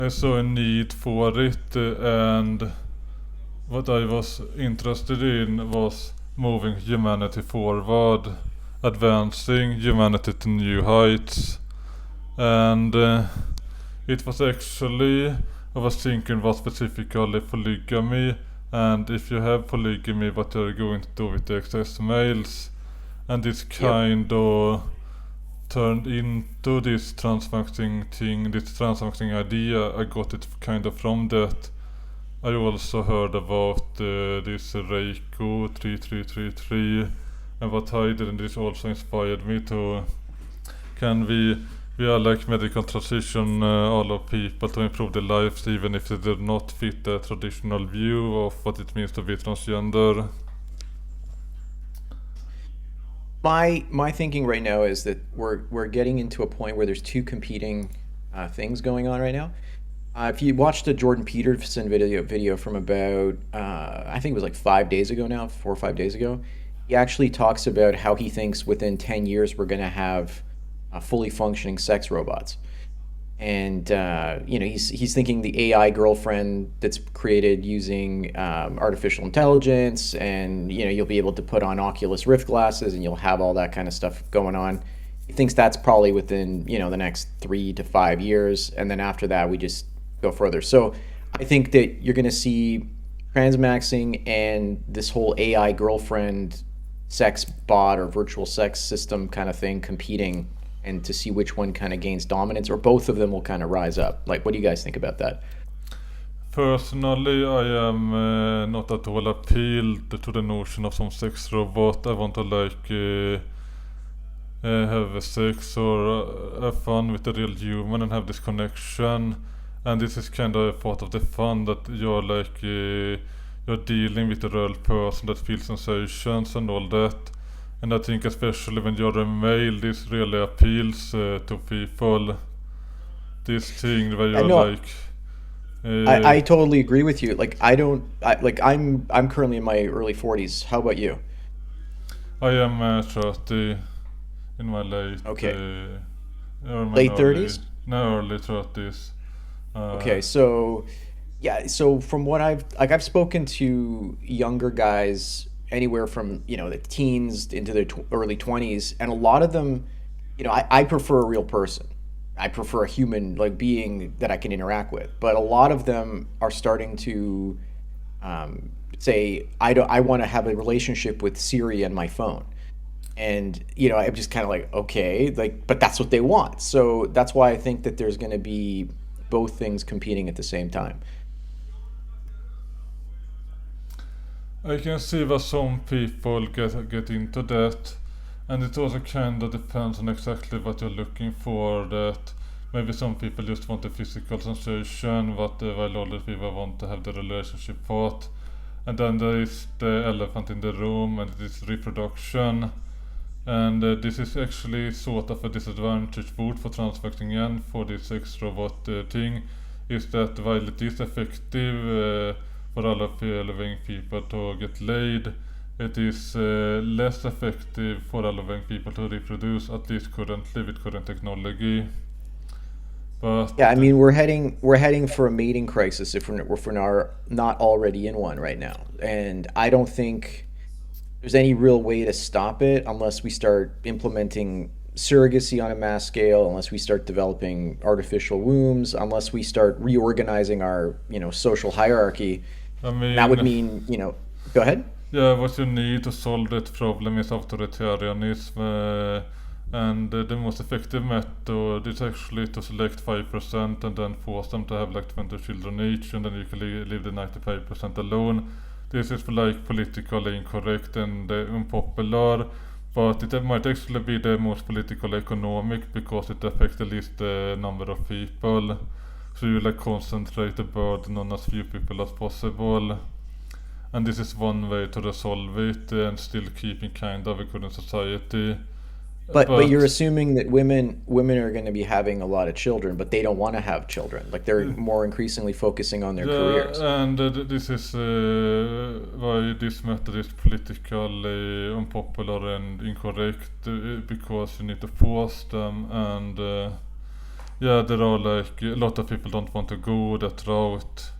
I saw a need for it, and what I was interested in was moving humanity forward, advancing humanity to new heights. And it was actually, I was thinking about specifically polygamy, and if you have polygamy, what you're going to do with the excess males. And this Yep. kind of turned into this transmaxxing thing, this transmaxxing idea. I got it kind of from that. I also heard about this Reiko 3333, and what I did, and this also inspired me to, can we are like medical transition all of people to improve their lives even if they do not fit the traditional view of what it means to be transgender. My thinking right now is that we're getting into a point where there's two competing things going on right now. If you watched the Jordan Peterson video from about I think it was like 5 days ago now, 4 or 5 days ago, he actually talks about how he thinks within 10 years we're going to have fully functioning sex robots. And he's thinking the AI girlfriend that's created using artificial intelligence, and you'll be able to put on Oculus Rift glasses, and you'll have all that kind of stuff going on. He thinks that's probably within the next 3 to 5 years, and then after that we just go further. So I think that you're going to see transmaxing and this whole AI girlfriend sex bot or virtual sex system kind of thing competing, and to see which one kind of gains dominance, or both of them will kind of rise up. Like, what do you guys think about that? Personally, I am not at all appealed to the notion of some sex robot. I want to have sex or have fun with the real human and have this connection. And this is kind of a part of the fun, that you're you're dealing with a real person that feels sensations and all that. And I think especially when you're a male, this really appeals to people. This thing where I you're know. uh, I totally agree with you. Like, I don't. I'm currently in my early 40s. How about you? I am 30 in my late, Okay, or my late 30s. early 30s. Uh, Okay, so yeah, so from what I've spoken to younger guys anywhere from the teens into their early 20s, and a lot of them, I prefer a real person. I prefer a human like being that I can interact with. But a lot of them are starting to say, I want to have a relationship with Siri and my phone. And I'm just kind of like, okay, like, but that's what they want. So that's why I think that there's going to be both things competing at the same time. I can see why some people get into that, and it also kind of depends on exactly what you're looking for. That maybe some people just want a physical sensation, while other people want to have the relationship part. And then there is the elephant in the room, and it is reproduction. And this is actually sort of a disadvantage both for transfecting and for this sex robot thing, is that while it is effective for all of allowing people to get laid, it is less effective for allowing people to reproduce, at least currently with current technology. But Yeah, I mean, we're heading for a mating crisis if we're not already in one right now, and I don't think there's any real way to stop it unless we start implementing surrogacy on a mass scale, unless we start developing artificial wombs, unless we start reorganizing our social hierarchy. I And that would mean, mean, go ahead. yeah, what you need to solve that problem is authoritarianism, and the most effective method is actually to select 5% and then force them to have like 20 children each, and then you can leave the 95% alone. This is like politically incorrect and unpopular, but it might actually be the most political economic because it affects the least number of people. So you like concentrate the burden on as few people as possible. And this is one way to resolve it and still keeping kind of a current society. But you're But assuming that women are going to be having a lot of children, but they don't want to have children. Like, they're more increasingly focusing on their careers. yeah, and this is why this method is politically unpopular and incorrect, because you need to force them, and yeah, there are like a lot of people don't want to go that route.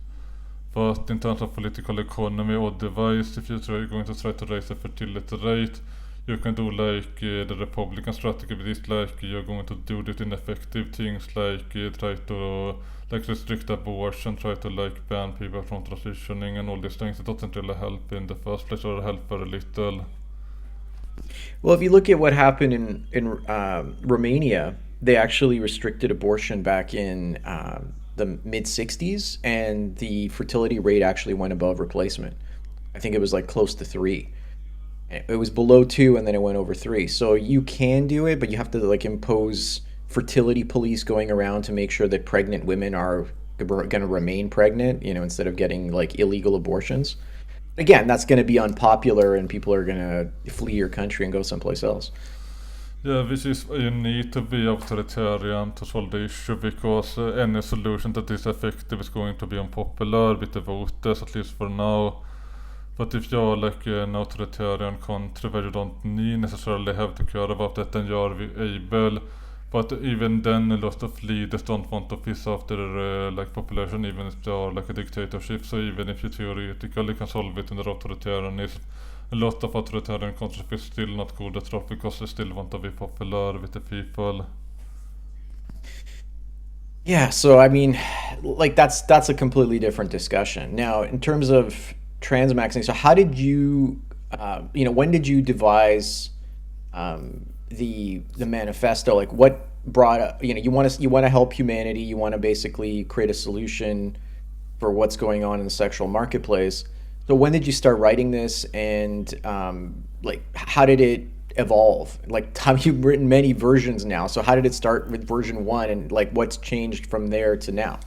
But in terms of political economy or device, if you're going to try to raise the fertility rate, you can do like the Republican strategy with this, like you're going to do this ineffective things like try to like restrict abortion, try to like ban people from transitioning and all these things. It doesn't really help in the first place, or help very little. Well, if you look at what happened in Romania, they actually restricted abortion back in the mid '60s, and the fertility rate actually went above replacement. I think it was like close to three. It was below two, and then it went over three. So you can do it, but you have to like impose fertility police going around to make sure that pregnant women are going to remain pregnant, instead of getting like illegal abortions. Again, that's going to be unpopular, and people are going to flee your country and go someplace else. Yeah, which is why you need to be authoritarian to solve the issue, because any solution that is effective is going to be unpopular with the voters, at least for now. But if you're like an authoritarian country where you don't need necessarily have to care about that, then you're able. But even then, a lot of leaders don't want to piss off their like population, even if they are like a dictatorship. So even if you theoretically can solve it under authoritarianism, a lot of authoritarian countries are still not good at it because they still want to be popular with the people. Yeah, so I mean, like that's a completely different discussion. Now, in terms of transmaxing, so how did when did you devise the manifesto? Like, what brought up, you want to help humanity, you want to basically create a solution for what's going on in the sexual marketplace. So when did you start writing this, and like how did it evolve? Like, have you written many versions now? So how did it start with version 1, and like what's changed from there to now?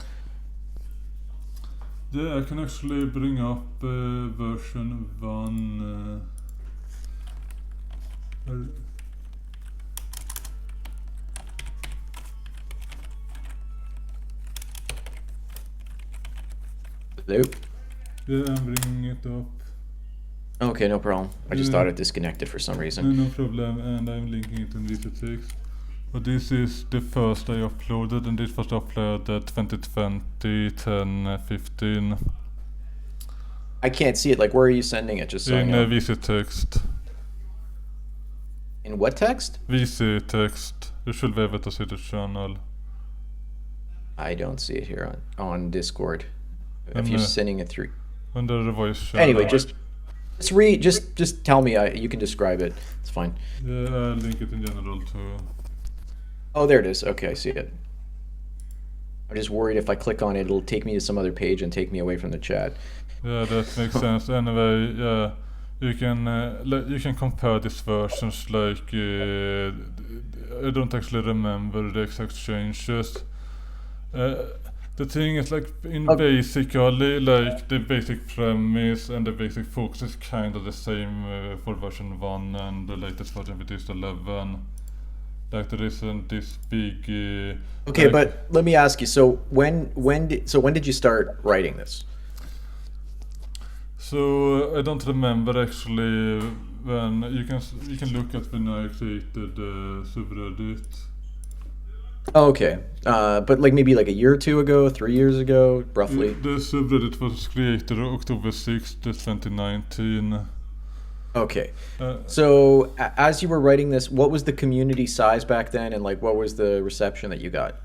Yeah, I can actually bring up version 1. Hello? Yeah, I'm bringing it up. Okay, no problem. I just Yeah. thought it disconnected for some reason. No problem, and I'm linking it in this text. But this is the first I uploaded, and this was uploaded 2020, 10, 15. I can't see it. Like, where are you sending it? Just so I In know. VC text. In what text? VC text. You should be able to see the channel. I don't see it here on Discord. If And, you're sending it through. Under the voice channel. Anyway, just tell me. You can describe it. It's fine. Yeah, I'll link it in general too. Oh, there it is. Okay, I see it. I'm just worried if I click on it, it'll take me to some other page and take me away from the chat. Yeah, that makes sense. Anyway, yeah, you can compare these versions. Like, I don't actually remember the exact changes. The thing is, like, basically, like, the basic premise and the basic focus is kind of the same for version 1 and the latest version, which is 11. Like, there isn't this big. Okay, like, but let me ask you. So when did you start writing this? So I don't remember actually when. You can look at when I created the subreddit. Oh, okay, but like maybe like a year or two ago, 3 years ago, roughly. The subreddit was created October 6th, 2019. Okay. So as you were writing this, what was the community size back then, and like what was the reception that you got?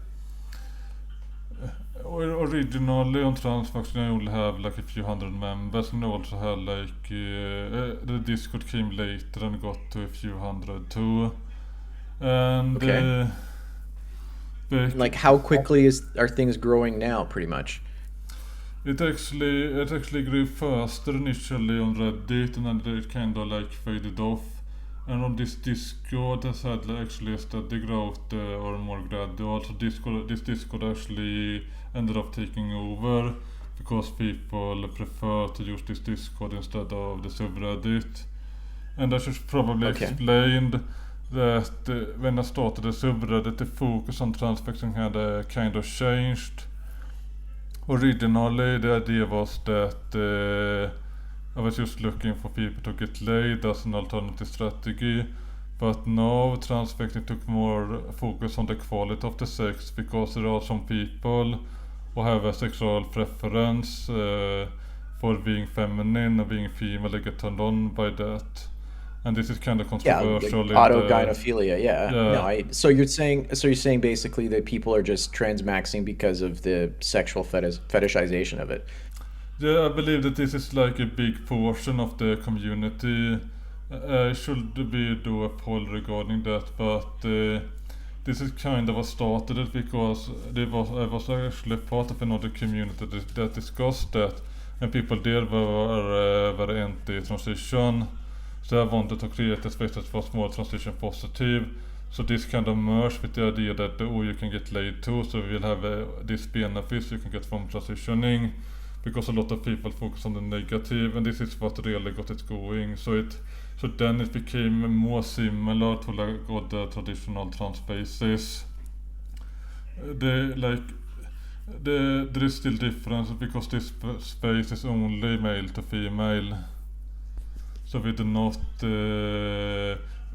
Originally on transmaxxing I only have like a few hundred members, and I also had like the Discord came later and got to a few hundred too. And Okay. Like how quickly are things growing now, pretty much? it actually grew faster initially on Reddit, and then it kind of like faded off. And on this Discord has had actually a steady growth or more gradual. So this Discord actually ended up taking over because people prefer to use this Discord instead of the subreddit. And I should probably Okay. explained that when I started the subreddit, the focus on transmaxxing had kind of changed. Originally, the idea was that I was just looking for people to get laid as an alternative strategy, But now transmaxxing took more focus on the quality of the sex, because there are some people who have a sexual preference for being feminine or being female. They get turned on by that, and this is kind of Yeah, like controversial in the autogynephilia. Yeah. No, yeah. so you're saying basically that people are just transmaxing because of the sexual fetishization of it. Yeah, I believe that this is like a big portion of the community. I should be do a poll regarding that, but this is kind of what started it, because I was actually part of another community that discussed that, and people there were very anti-transition. So I wanted to create a space that was more transition positive. So this kind of merged with the idea that you can get laid too, so we will have this benefits you can get from transitioning, because a lot of people focus on the negative, and this is what really got it going. So then it became more similar to like all the traditional trans spaces. There is still difference, because this space is only male to female. So we do not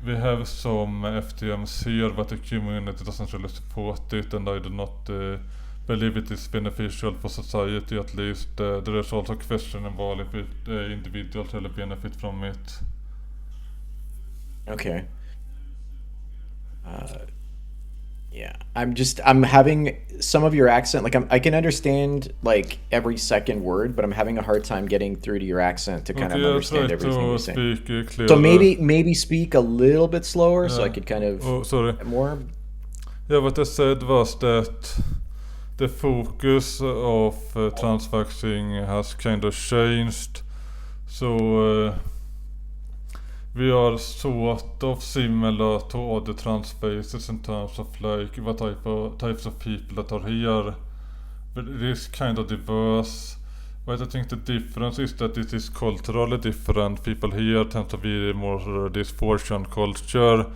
we have some FTMs here, but the community doesn't really support it, and I do not believe it is beneficial for society, at least. There is also a question involved if individuals really benefit from it. Okay. Yeah, I'm having some of your accent. Like I can understand like every second word, but I'm having a hard time getting through to your accent to kind of Okay, I'll try understand everything to you're saying. speak So clearer. maybe speak a little bit slower so I Yeah. could kind of Oh, sorry. get more. Yeah, what I said was that the focus of transvaxing has kind of changed. So we are sort of similar to other trans spaces in terms of like what types of people that are here, but it is kind of diverse. But I think the difference is that it is culturally different. People here tend to be more this fortune culture,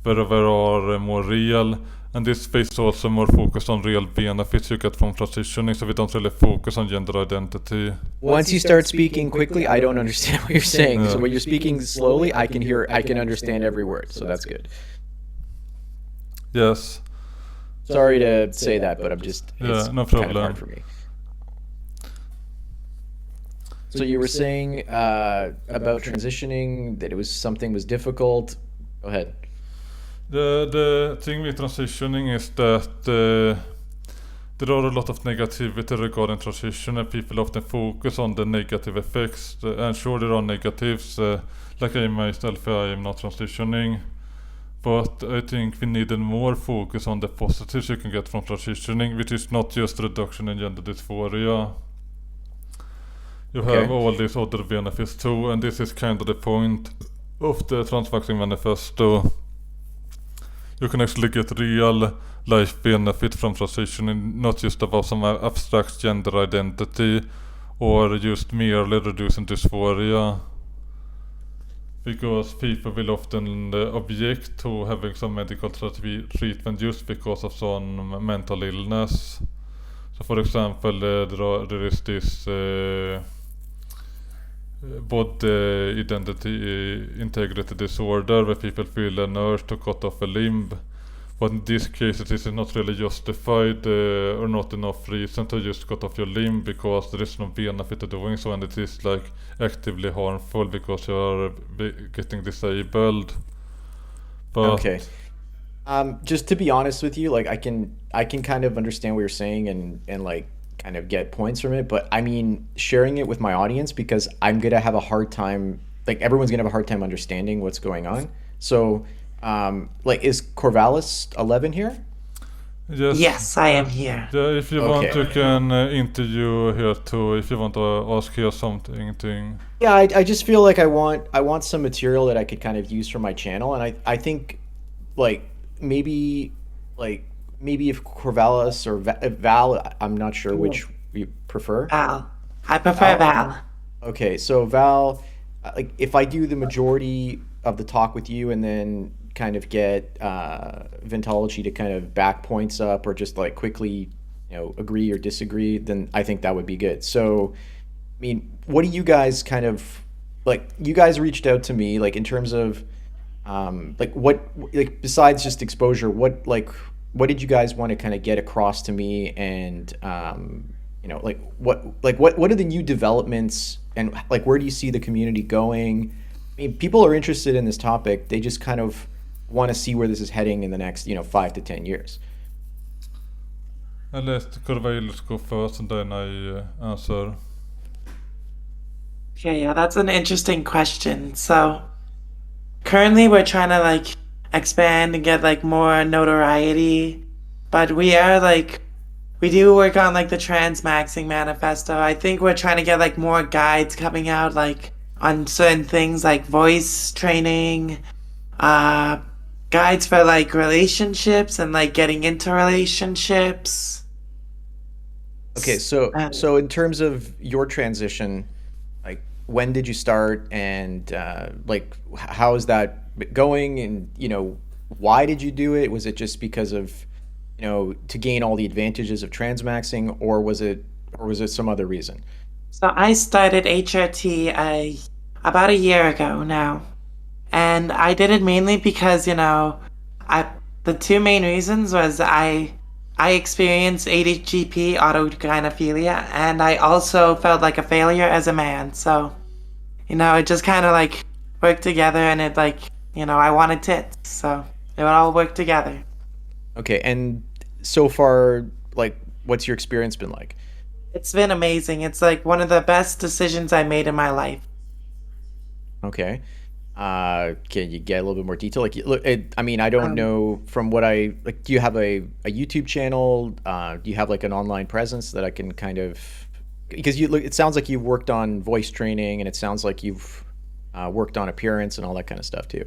where they are more real. And this space is also more focused on real benefits you get from transitioning, so we don't really focus on gender identity. Once you start speaking quickly, I don't understand what you're saying. So Yeah. when you're speaking slowly, I can understand every word. So that's good. Yes. Sorry to say that, but it's Yeah, no kind of problem. hard for me. So you were saying about transitioning, that it was something was difficult. Go ahead. The thing with transitioning is that there are a lot of negativity regarding transition, and people often focus on the negative effects. And sure, there are negatives, like I myself, I am not transitioning. But I think we need a more focus on the positives you can get from transitioning, which is not just reduction in gender dysphoria. You have Okay. all these other benefits too, and this is kind of the point of the transvaxxing manifesto. You can actually get real life benefit from transitioning, not just about some abstract gender identity or just merely reducing dysphoria. Because people will often object to having some medical treatment just because of some mental illness. So for example, there is this body identity integrity disorder, where people feel an urge to cut off a limb. But in this case it is not really justified or not enough reason to just cut off your limb, because there is no benefit to doing so, and it is like actively harmful because you are getting disabled. But Okay. Just to be honest with you, like I can kind of understand what you're saying and like kind of get points from it, but I mean sharing it with my audience, because I'm gonna have a hard time. Like everyone's gonna have a hard time understanding what's going on. So, like, is Corvallis 11 here? yes, Yes, I am here. yeah, if you want, Okay. you can interview here too. If you want to ask here something. Yeah, I just feel like I want some material that I could kind of use for my channel, and I think like maybe like maybe if Corvallis or Val, I'm not sure which you prefer. Val. I prefer Val. Okay, so Val, like if I do the majority of the talk with you and then kind of get Vintology to kind of back points up or just like quickly, agree or disagree, then I think that would be good. So, I mean, what do you guys kind of like? You guys reached out to me like in terms of Like like besides just exposure, what did you guys want to kind of get across to me? And what are the new developments, and like where do you see the community going? I mean, people are interested in this topic. They just kind of want to see where this is heading in the next 5 to 10 years. Jag läste Corvallis go first and then I answer. Okay, yeah, that's an interesting question. So currently we're trying to like expand and get like more notoriety, but we do work on like the transmaxxing manifesto. I think we're trying to get like more guides coming out like on certain things like voice training, uh guides for like relationships and like getting into relationships. Okay, And so in terms of your transition, like when did you start, and like how is that going, and why did you do it? Was it just because of to gain all the advantages of transmaxing, or was it some other reason? so I started HRT about a year ago now. And I did it mainly because, I the two main reasons was I experienced ADHD autogynephilia, and I also felt like a failure as a man. So, it just kind of like worked together, and it like, I wanted tits. So it would all work together. Okay, and so far, like, what's your experience been like? It's been amazing. It's like one of the best decisions I made in my life. Okay. Can you get a little bit more detail? Like, look, I mean, I don't Um, know from what I like. Do you have a YouTube channel? Do you have like an online presence that I can kind of? Because you look, it sounds like you've worked on voice training, and it sounds like you've worked on appearance and all that kind of stuff too.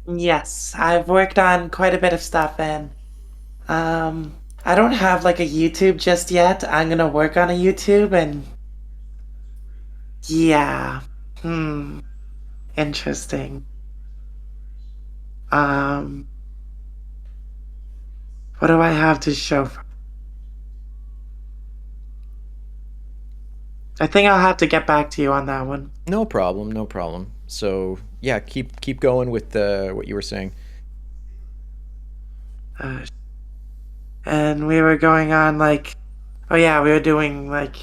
yes, I've worked on quite a bit of stuff, and Um, I don't have like a YouTube just yet. I'm gonna work on a YouTube and yeah. Hmm. Interesting. Um, what do I have to show for? I think I'll have to get back to you on that one. No problem, no problem. So yeah, keep going with what you were saying. Uh, and we were going on like, oh yeah, we were doing like,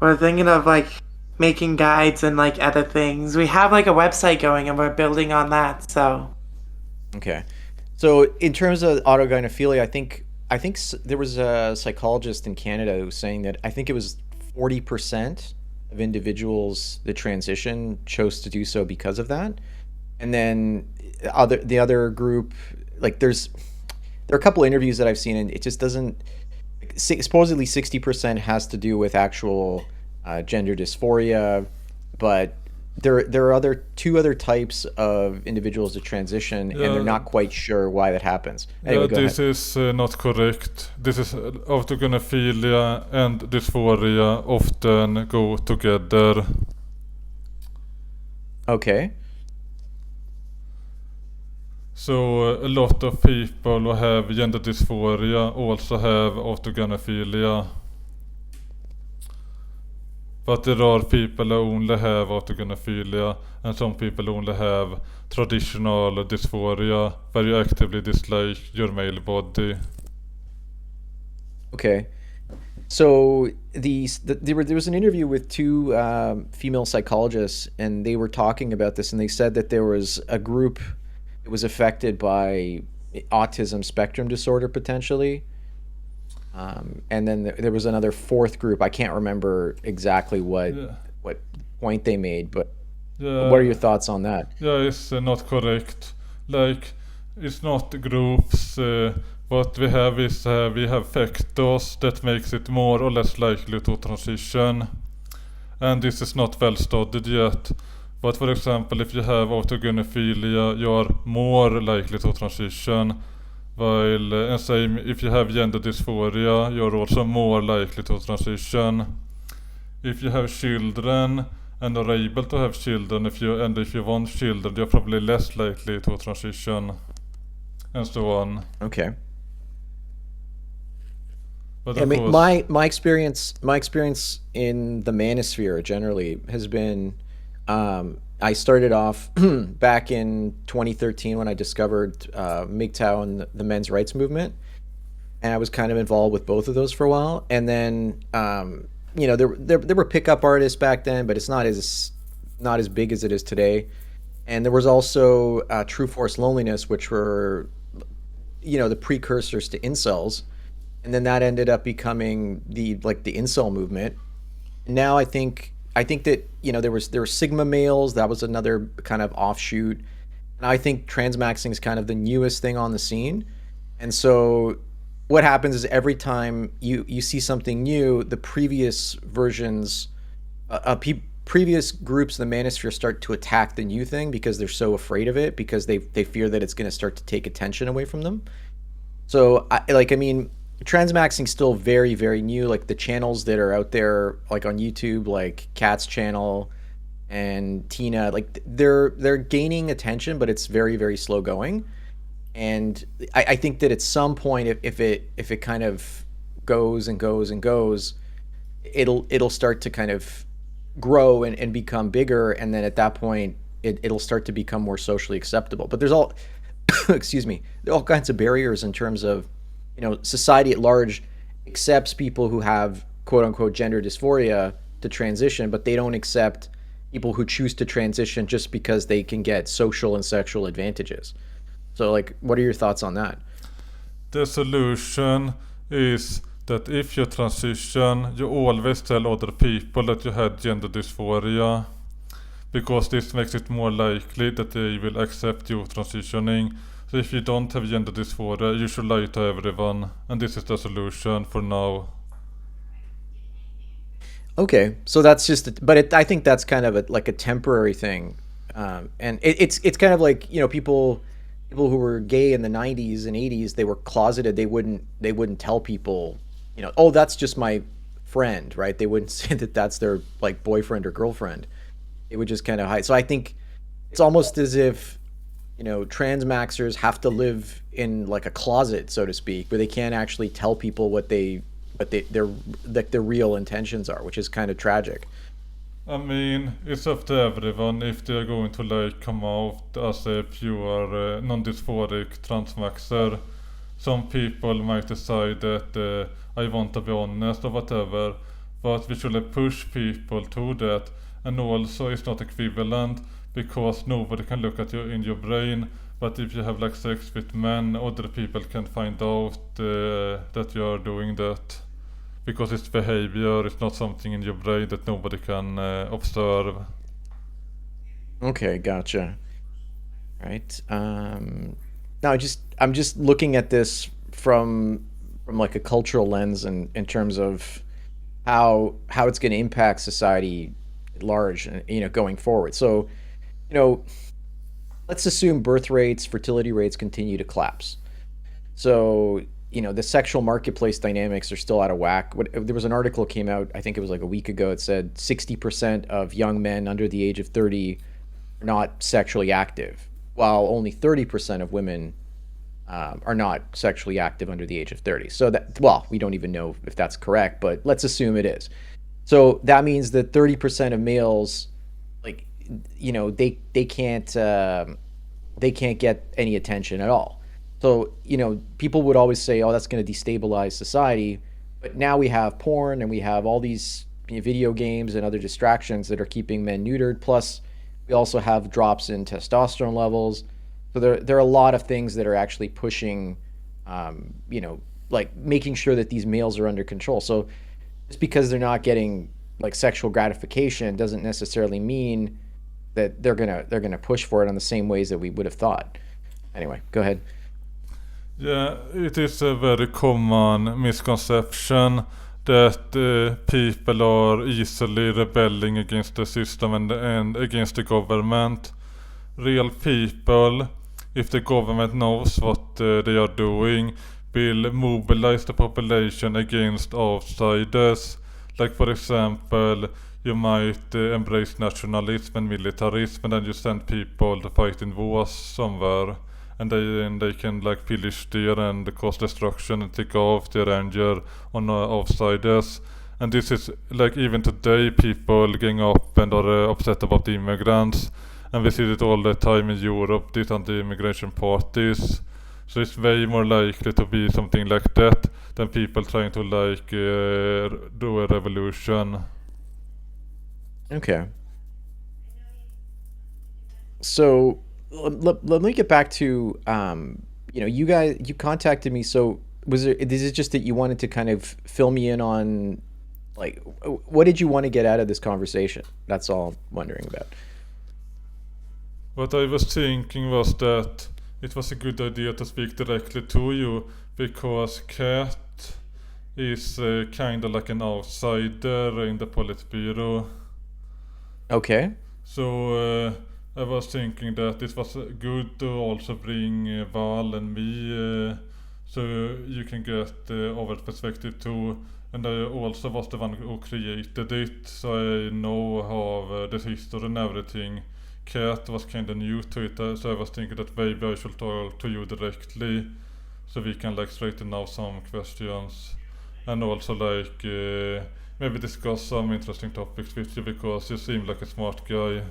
we're thinking of like making guides and like other things. We have like a website going and we're building on that. So Okay. So in terms of autogynephilia, I think there was a psychologist in Canada who was saying that I think it was 40% of individuals that transition chose to do so because of that. And then the other group, like there are a couple interviews that I've seen, and it just doesn't. Supposedly 60% has to do with actual gender dysphoria, but there are two other types of individuals that transition, and they're Yeah, not quite sure why that happens. yeah, Anyway, go ahead. this is not correct. This is autogynephilia and dysphoria often go together. Okay. So a lot of people who have gender dysphoria also have autogynephilia. But there are people who only have autogynephilia, and some people only have traditional dysphoria, where you actively dislike your male body. Okay. So there was an interview with two female psychologists, and they were talking about this, and they said that there was a group that was affected by autism spectrum disorder potentially, and then there was another fourth group. I can't remember exactly Yeah, what point they made, but what are yeah, your thoughts on that? yeah, it's not correct. Like, it's not groups. What we have is we have factors that makes it more or less likely to transition. And this is not well studied yet. But for example, if you have autogynephilia, you are more likely to transition. While, and same, if you have gender dysphoria, you're also more likely to transition. If you have children and are able to have children, if you want children, you're probably less likely to transition, and so on. Okay. But I of mean, course, my experience in the manosphere generally has been, I started off back in 2013 when I discovered MGTOW and the men's rights movement, and I was kind of involved with both of those for a while. And then, there were pickup artists back then, but it's not as big as it is today. And there was also True Force Loneliness, which were, the precursors to incels, and then that ended up becoming the incel movement. Now I think that there were Sigma males. That was another kind of offshoot, and I think transmaxing is kind of the newest thing on the scene. And so what happens is every time you see something new, the previous versions, previous groups in the manosphere start to attack the new thing because they're so afraid of it, because they fear that it's going to start to take attention away from them. So transmaxing still very, very new. Like the channels that are out there, like on YouTube, like Kat's channel and Tina, like they're gaining attention, but it's very, very slow going. And I think that at some point, if it kind of goes and goes and goes, it'll start to kind of grow and become bigger, and then at that point it'll start to become more socially acceptable. But there's all excuse me, there are all kinds of barriers in terms of, society at large accepts people who have quote unquote gender dysphoria to transition, but they don't accept people who choose to transition just because they can get social and sexual advantages. So what are your thoughts on that? The solution is that if you transition, you always tell other people that you had gender dysphoria, because this makes it more likely that they will accept you transitioning. So if you don't have gender dysphoria, you should lie to everyone, and this is the solution for now. Okay, so that's just, I think that's kind of a temporary thing, and it's kind of like, people who were gay in the 90s and 80s, they were closeted. They wouldn't tell people, oh, that's just my friend, right? They wouldn't say that that's their boyfriend or girlfriend. They would just kind of hide. So I think it's almost as if, transmaxers have to live in a closet, so to speak, where they can't actually tell people what their real intentions are, which is kind of tragic. I mean, it's up to everyone if they're going to come out as a pure non-dysphoric transmaxer. Some people might decide that I want to be honest or whatever, but we should push people to that. And also it's not equivalent, because nobody can look at you in your brain, but if you have sex with men, other people can find out that you are doing that, because it's behavior. It's not something in your brain that nobody can observe. Okay, gotcha. Right. Now I'm just looking at this from a cultural lens, and in terms of how it's going to impact society at large, going forward. So, let's assume birth rates, fertility rates continue to collapse. So, the sexual marketplace dynamics are still out of whack. There was an article came out, I think it was a week ago. It said 60% of young men under the age of 30 are not sexually active, while only 30% of women are not sexually active under the age of 30. So we don't even know if that's correct, but let's assume it is. So that means that 30% of males, they can't get any attention at all. So, people would always say, oh, that's going to destabilize society. But now we have porn, and we have all these video games and other distractions that are keeping men neutered. Plus, we also have drops in testosterone levels. So there are a lot of things that are actually pushing, making sure that these males are under control. So just because they're not getting sexual gratification doesn't necessarily mean that they're gonna push for it on the same ways that we would have thought. Anyway, go ahead. Yeah, it is a very common misconception that people are easily rebelling against the system and against the government. Real people, if the government knows what they are doing, will mobilize the population against outsiders. For example, you might embrace nationalism and militarism, and then you send people to fight in wars somewhere, and they can pillage there and cause destruction and take off their anger on outsiders. And this is even today, people gang up and are upset about the immigrants, and we see it all the time in Europe, these anti-immigration parties. So it's way more likely to be something like that than people trying to do a revolution. Okay. So let me get back to you contacted me. So is it just that you wanted to kind of fill me in on, like, what did you want to get out of this conversation? That's all I'm wondering about. What I was thinking was that it was a good idea to speak directly to you, because Kat is kind of like an outsider in the Politburo. Okay. So I was thinking that it was good to also bring Val and me, so you can get our perspective too. And I also was the one who created it, so I know how the history and everything. Kat was kind of new to it, so I was thinking that maybe I should talk to you directly, so we can like straighten out some questions, and also like maybe discuss some interesting topics with you, because you seem like a smart guy.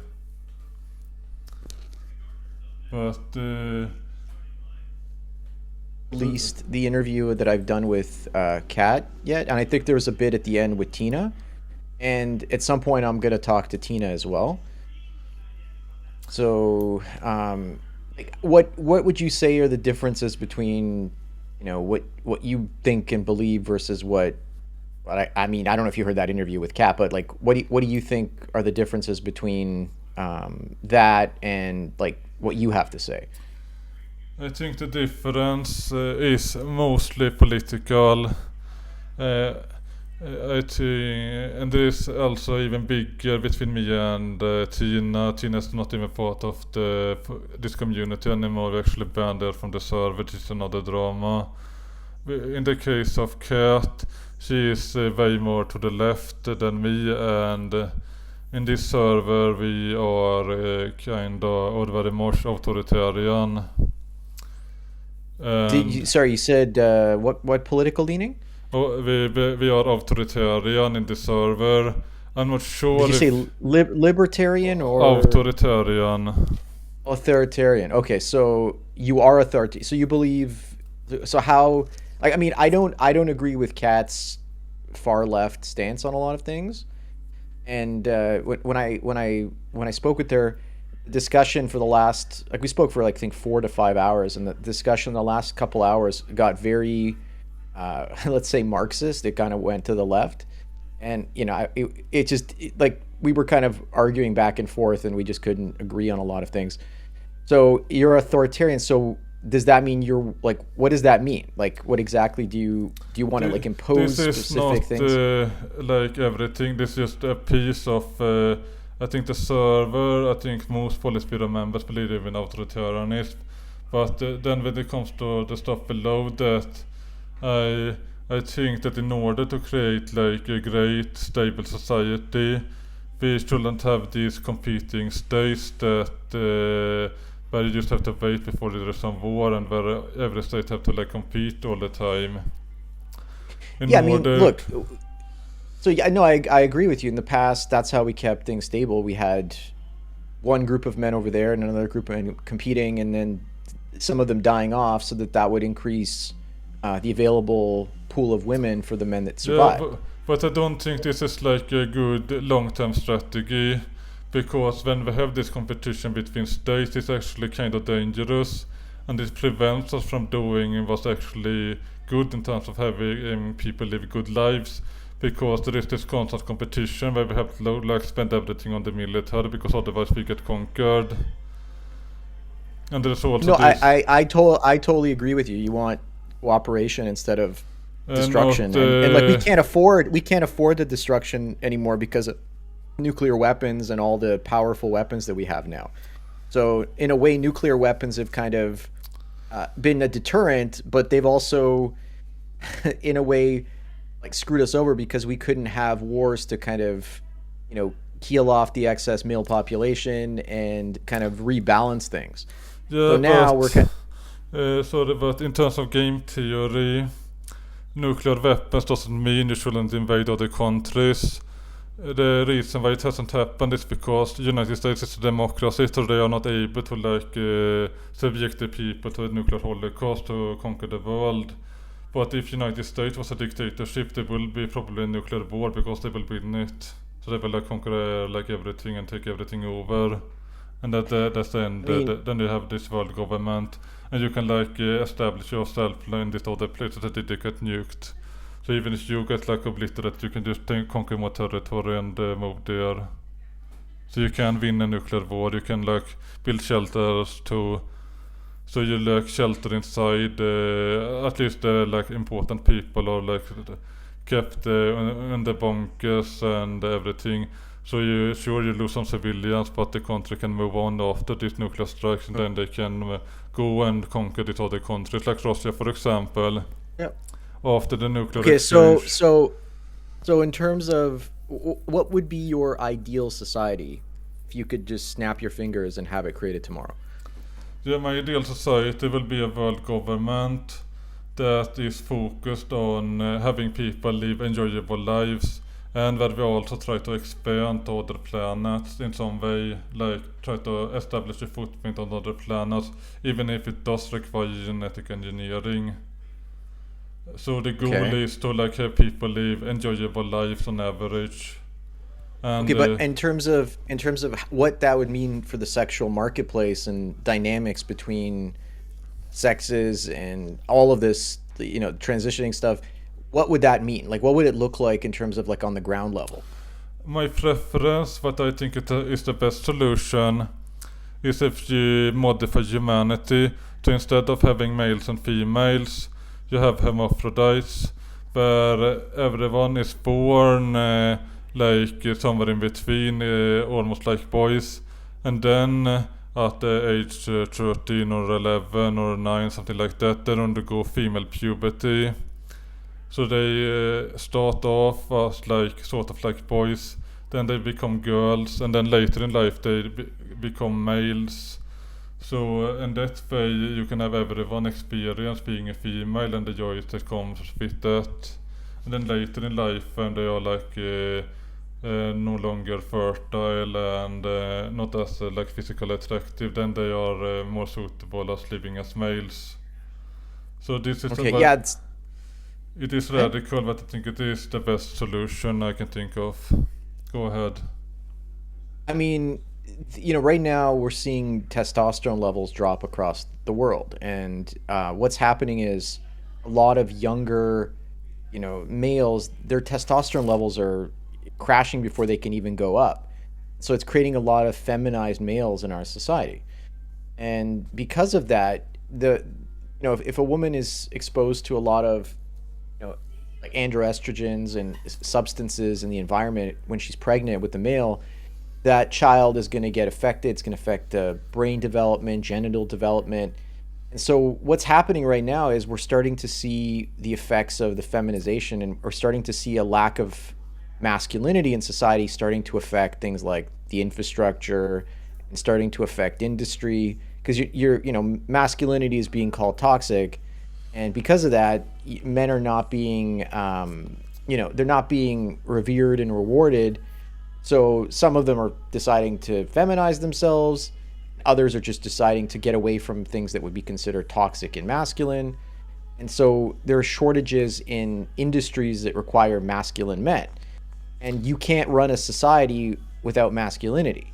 But Released the interview that I've done with Kat yet, and I think there was a bit at the end with Tina, and at some point I'm gonna talk to Tina as well. So, like, what would you say are the differences between, what you think and believe versus what I mean, I don't know if you heard that interview with Kat, but like, what do you think are the differences between that and like what you have to say? I think the difference is mostly political. I think, and there is also even bigger between me and Tina. Tina is not even part of this community anymore. We actually banned her from the server. This is another drama. In the case of Kat, she is way more to the left than me, and in this server we are kind of or very much authoritarian. Sorry, you said what political leaning? Oh, we are authoritarian in the server. I'm not sure. Did you say libertarian or authoritarian? Authoritarian. Okay, so you are authoritarian. So you believe. So how? Like, I mean, I don't agree with Kat's far left stance on a lot of things. And when I spoke with her, the discussion for the last, like, we spoke for like I think 4 to 5 hours, and the discussion the last couple hours got very let's say Marxist. It kind of went to the left, and it just like we were kind of arguing back and forth, and we just couldn't agree on a lot of things. So you're authoritarian. So does that mean you're like, what does that mean? Like, what exactly do you want to like impose specific things? This is not like everything. This is just a piece of. I think the server. I think most Politburo members believe in authoritarianism, but then when it comes to the stuff below that. I think that in order to create like a great stable society, we shouldn't have these competing states that where you just have to wait before there is some war, and where every state have to like compete all the time. I mean, look. So yeah, no, I agree with you. In the past, that's how we kept things stable. We had one group of men over there and another group of men competing, and then some of them dying off, so that would increase the available pool of women for the men that survive. Yeah, but I don't think this is like a good long-term strategy, because when we have this competition between states, it's actually kind of dangerous, and it prevents us from doing what's actually good in terms of having people live good lives, because there is this constant competition where we have to like spend everything on the military, because otherwise we get conquered. And there's also I totally agree with you. You want cooperation instead of destruction, and like we can't afford the destruction anymore because of nuclear weapons and all the powerful weapons that we have now. So in a way, nuclear weapons have kind of been a deterrent, but they've also in a way like screwed us over, because we couldn't have wars to kind of kill off the excess male population and kind of rebalance things. So now we're kind but in terms of game theory, nuclear weapons doesn't mean you shouldn't invade other countries. the reason why it hasn't happened is because the United States is a democracy, so they are not able to subject the people to a nuclear holocaust to conquer the world. But if United States was a dictatorship, there will be probably a nuclear war because they will win it. So they will conquer everything and take everything over. And that's the end. Then you have this world government, and you can establish yourself in this other places that they get nuked. So even if you get obliterated, you can just conquer more territory and move there. So you can win a nuclear war. You can build shelters too. So you shelter inside. At least the important people are kept in the bunkers and everything. So you lose some civilians, but the country can move on after these nuclear strikes, and then they can go and conquer these other countries, like Russia, for example. Yep. After the nuclear Okay, exchange. so in terms of what would be your ideal society if you could just snap your fingers and have it created tomorrow? Yeah, my ideal society will be a world government that is focused on having people live enjoyable lives, and where we also try to expand to other planets in some way, try to establish a footprint on other planets, even if it does require genetic engineering. So the goal is to have people live enjoyable lives on average. And, okay, but in terms of what that would mean for the sexual marketplace and dynamics between sexes and all of this, transitioning stuff, what would that mean? What would it look like in terms of on the ground level? My preference, what I think is the best solution, is if you modify humanity to, instead of having males and females, you have hermaphrodites, where everyone is born somewhere in between, almost like boys, and then at the age 13 or 11 or 9, something like that, they undergo female puberty. So they start off as sort of like boys, then they become girls, and then later in life they become males. So in that way you can have everyone experience being a female and the joys that comes with that. And then later in life, when they are no longer fertile and not as physically attractive, then they are more suitable as living as males. So this is it is radical, but I think it is the best solution I can think of. Go ahead. I mean, right now we're seeing testosterone levels drop across the world, and what's happening is a lot of younger, males, their testosterone levels are crashing before they can even go up. So it's creating a lot of feminized males in our society, and because of that, if a woman is exposed to a lot of androestrogens and substances in the environment when she's pregnant with the male, that child is going to get affected. It's going to affect brain development, genital development. And so what's happening right now is we're starting to see the effects of the feminization, and we're starting to see a lack of masculinity in society starting to affect things like the infrastructure and starting to affect industry, because masculinity is being called toxic. And because of that, men are not being, they're not being revered and rewarded. So some of them are deciding to feminize themselves. Others are just deciding to get away from things that would be considered toxic and masculine. And so there are shortages in industries that require masculine men. And you can't run a society without masculinity.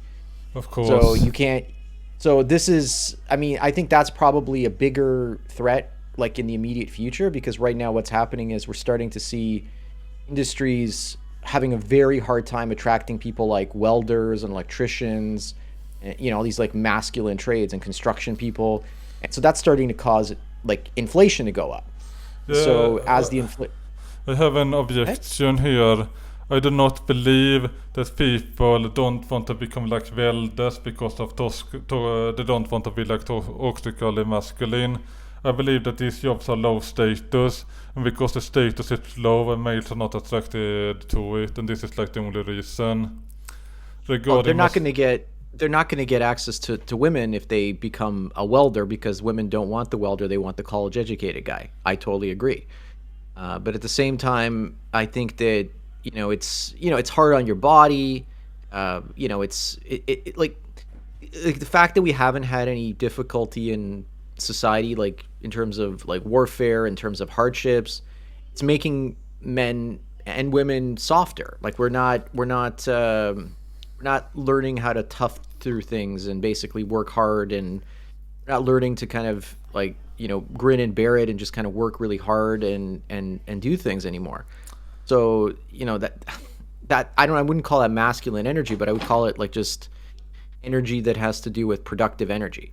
Of course. So you can't. So this is, I think that's probably a bigger threat in the immediate future, because right now what's happening is we're starting to see industries having a very hard time attracting people like welders and electricians, and, all these masculine trades, and construction people. And so that's starting to cause inflation to go up. Yeah, so as I have an objection here. I do not believe that people don't want to become like welders because of they don't want to be toxically masculine. I believe that these jobs are low status, and because the status is low and males are not attracted to it, and this is the only reason. They're not going to get access to women if they become a welder, because women don't want the welder, they want the college educated guy. I totally agree. But at the same time, I think that it's hard on your body. Like the fact that we haven't had any difficulty in society, like in terms of like warfare, in terms of hardships, it's making men and women softer. Like we're not learning how to tough through things and basically work hard, and we're not learning to kind of like grin and bear it and just kind of work really hard and do things anymore. So that I wouldn't call that masculine energy, but I would call it like just energy that has to do with productive energy.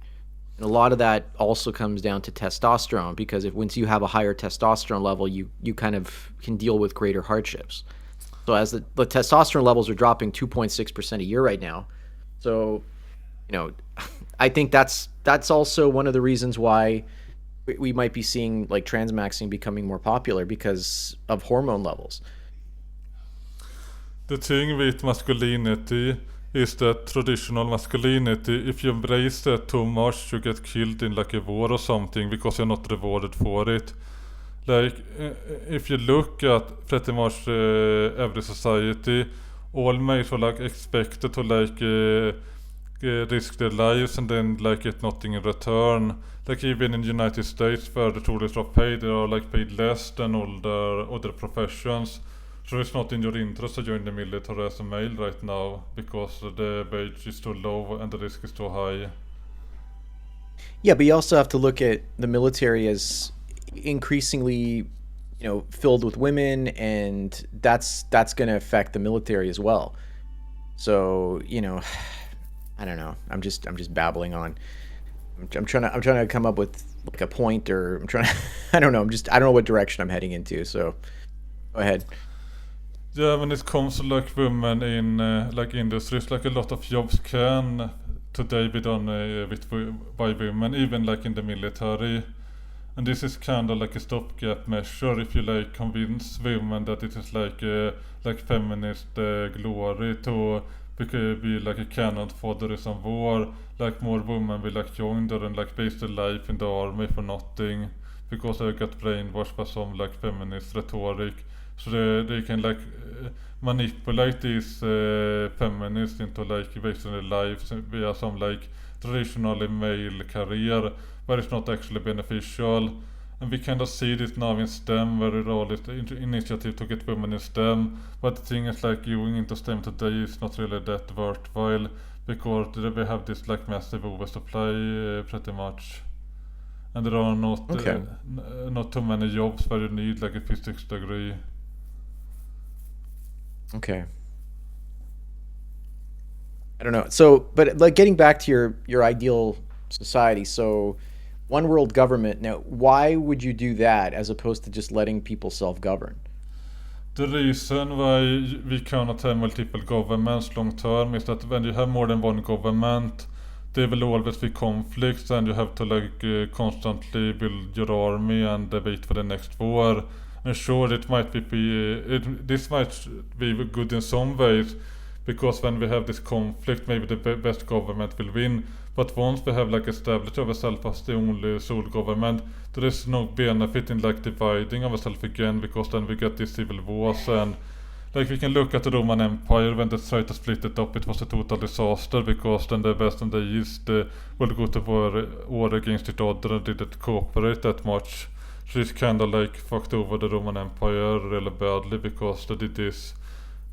And a lot of that also comes down to testosterone, because if once you have a higher testosterone level, you kind of can deal with greater hardships. So as the testosterone levels are dropping 2.6% a year right now, so I think that's also one of the reasons why we might be seeing like transmaxing becoming more popular because of hormone levels. The thing with masculinity is that traditional masculinity, if you embrace that too much, you get killed in like a war or something because you're not rewarded for it. Like, if you look at pretty much every society, all males are like expected to like risk their lives and then like get nothing in return. Like even in the United States, where the tourists are paid, they are like paid less than all the other professions. So it's not in your interest to join the military as a male right now because the wage is too low and the risk is too high. Yeah, but you also have to look at the military as increasingly, filled with women, and that's going to affect the military as well. So, I don't know. I'm just babbling on. I'm trying to come up with like a point, or I'm trying to, I don't know. I don't know what direction I'm heading into. So, go ahead. Yeah, when it comes to like women in like industries, like a lot of jobs can today be done by women, even like in the military. And this is kind of like a stopgap measure if you like convince women that it is like feminist glory to be like a cannon fodder some war. Like more women will like join there and like base their life in the army for nothing because they got brainwashed by some like feminist rhetoric. So they can like manipulate these feminists into like basing their lives via some like traditionally male career where it's not actually beneficial. And we kind of see this now in STEM, where it all is the initiative to get women in STEM. But the thing is like going into STEM today is not really that worthwhile because we have this like massive oversupply pretty much. And there are not too many jobs where you need like a physics degree. Okay. I don't know. So, but like getting back to your ideal society. So, one world government. Now, why would you do that as opposed to just letting people self-govern? The reason why we cannot have multiple governments long term is that when you have more than one government, there will always be conflicts and you have to like constantly build your army and wait for the next war. And sure, this might be good in some ways because when we have this conflict, maybe the best government will win. But once we have like established ourselves as the only sole government, there is no benefit in like dividing ourselves again because then we get these civil wars. And like we can look at the Roman Empire when they tried to split it up, it was a total disaster because then the West and the East would go to war against each other and didn't cooperate that much. So it's kind of like fucked over the Roman Empire really badly because they did this.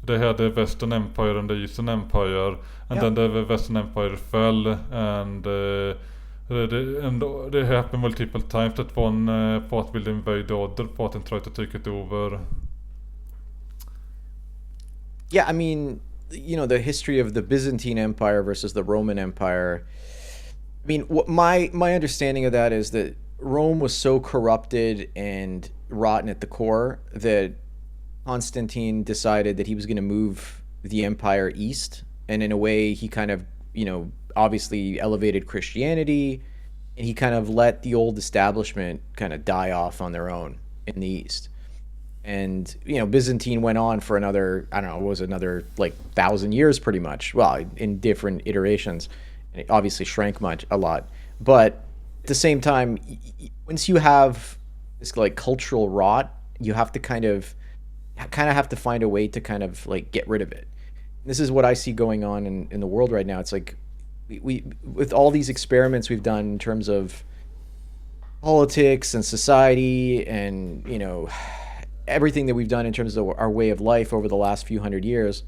They had the Western Empire and the Eastern Empire, and then the Western Empire fell, and they happened multiple times that one part will invade the other part and try to take it over. Yeah, I mean, the history of the Byzantine Empire versus the Roman Empire. I mean, my understanding of that is that Rome was so corrupted and rotten at the core that Constantine decided that he was going to move the empire east, and in a way he kind of, obviously elevated Christianity, and he kind of let the old establishment kind of die off on their own in the east. And Byzantine went on for another, I don't know, it was another like 1,000 years pretty much. Well, in different iterations, and it obviously shrank a lot. But at the same time, once you have this like cultural rot, you have to kind of kind of have to find a way to kind of like get rid of it. This is what I see going on in the world right now. It's like we with all these experiments we've done in terms of politics and society and everything that we've done in terms of our way of life over the last few hundred years,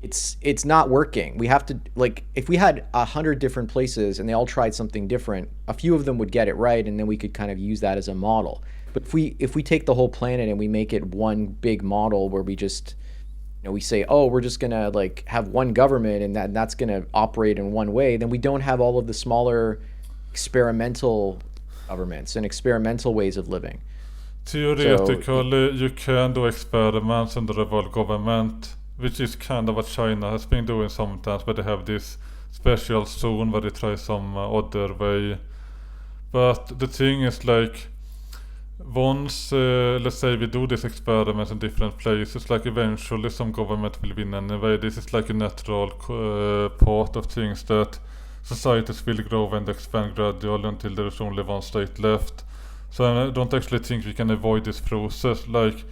it's not working. We have to, like, if we had 100 different places and they all tried something different, a few of them would get it right, and then we could kind of use that as a model. But if we take the whole planet and we make it one big model where we just we say, oh, we're just gonna like have one government and that's gonna operate in one way, then we don't have all of the smaller experimental governments and experimental ways of living. Theoretically, you can do experiments under the world government, which is kind of what China has been doing sometimes, but they have this special zone where they try some other way. But the thing is, like, once, let's say we do these experiments in different places, like eventually some government will win anyway. This is like a natural part of things, that societies will grow and expand gradually until there is only one state left. So I don't actually think we can avoid this process. Like,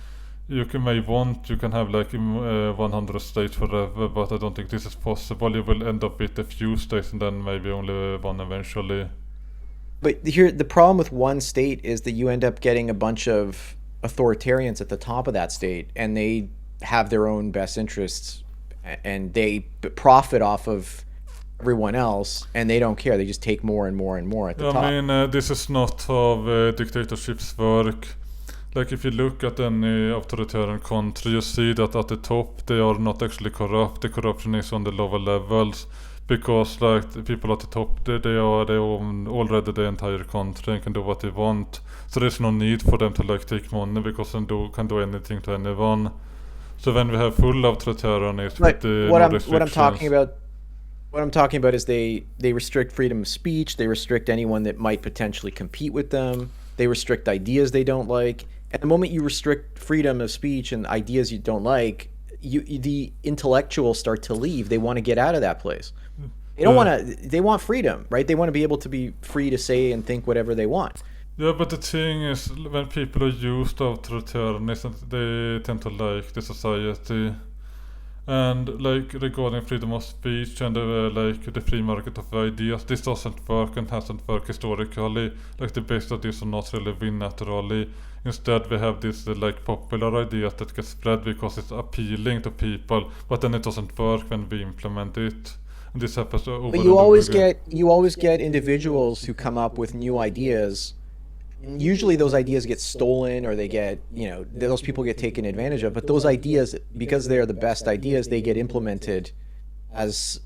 you can have like 100 states forever, but I don't think this is possible. You will end up with a few states and then maybe only one eventually. But here, the problem with one state is that you end up getting a bunch of authoritarians at the top of that state, and they have their own best interests, and they profit off of everyone else, and they don't care. They just take more and more and more at the top. I mean, this is not how dictatorships work. Like, if you look at any authoritarian country, you see that at the top they are not actually corrupt. The corruption is on the lower levels, because like the people at the top, they own already the entire country and can do what they want. So there's no need for them to like take money, because they can do anything to anyone. So when we have full authoritarianism, Right. What I'm talking about is they restrict freedom of speech. They restrict anyone that might potentially compete with them. They restrict ideas they don't like. At the moment you restrict freedom of speech and ideas you don't like, the intellectuals start to leave. They want to get out of that place. They don't want to. They want freedom, right? They want to be able to be free to say and think whatever they want. Yeah, but the thing is, when people are used to authoritarianism, they tend to like the society. And like regarding freedom of speech and like the free market of ideas, this doesn't work and hasn't worked historically. Like, the best ideas are not really win naturally. Instead, we have this like popular idea that gets spread because it's appealing to people, but then it doesn't work when we implement it. And this happens over. But you always get individuals who come up with new ideas. Usually those ideas get stolen, or they get, those people get taken advantage of. But those ideas, because they're the best ideas, they get implemented as,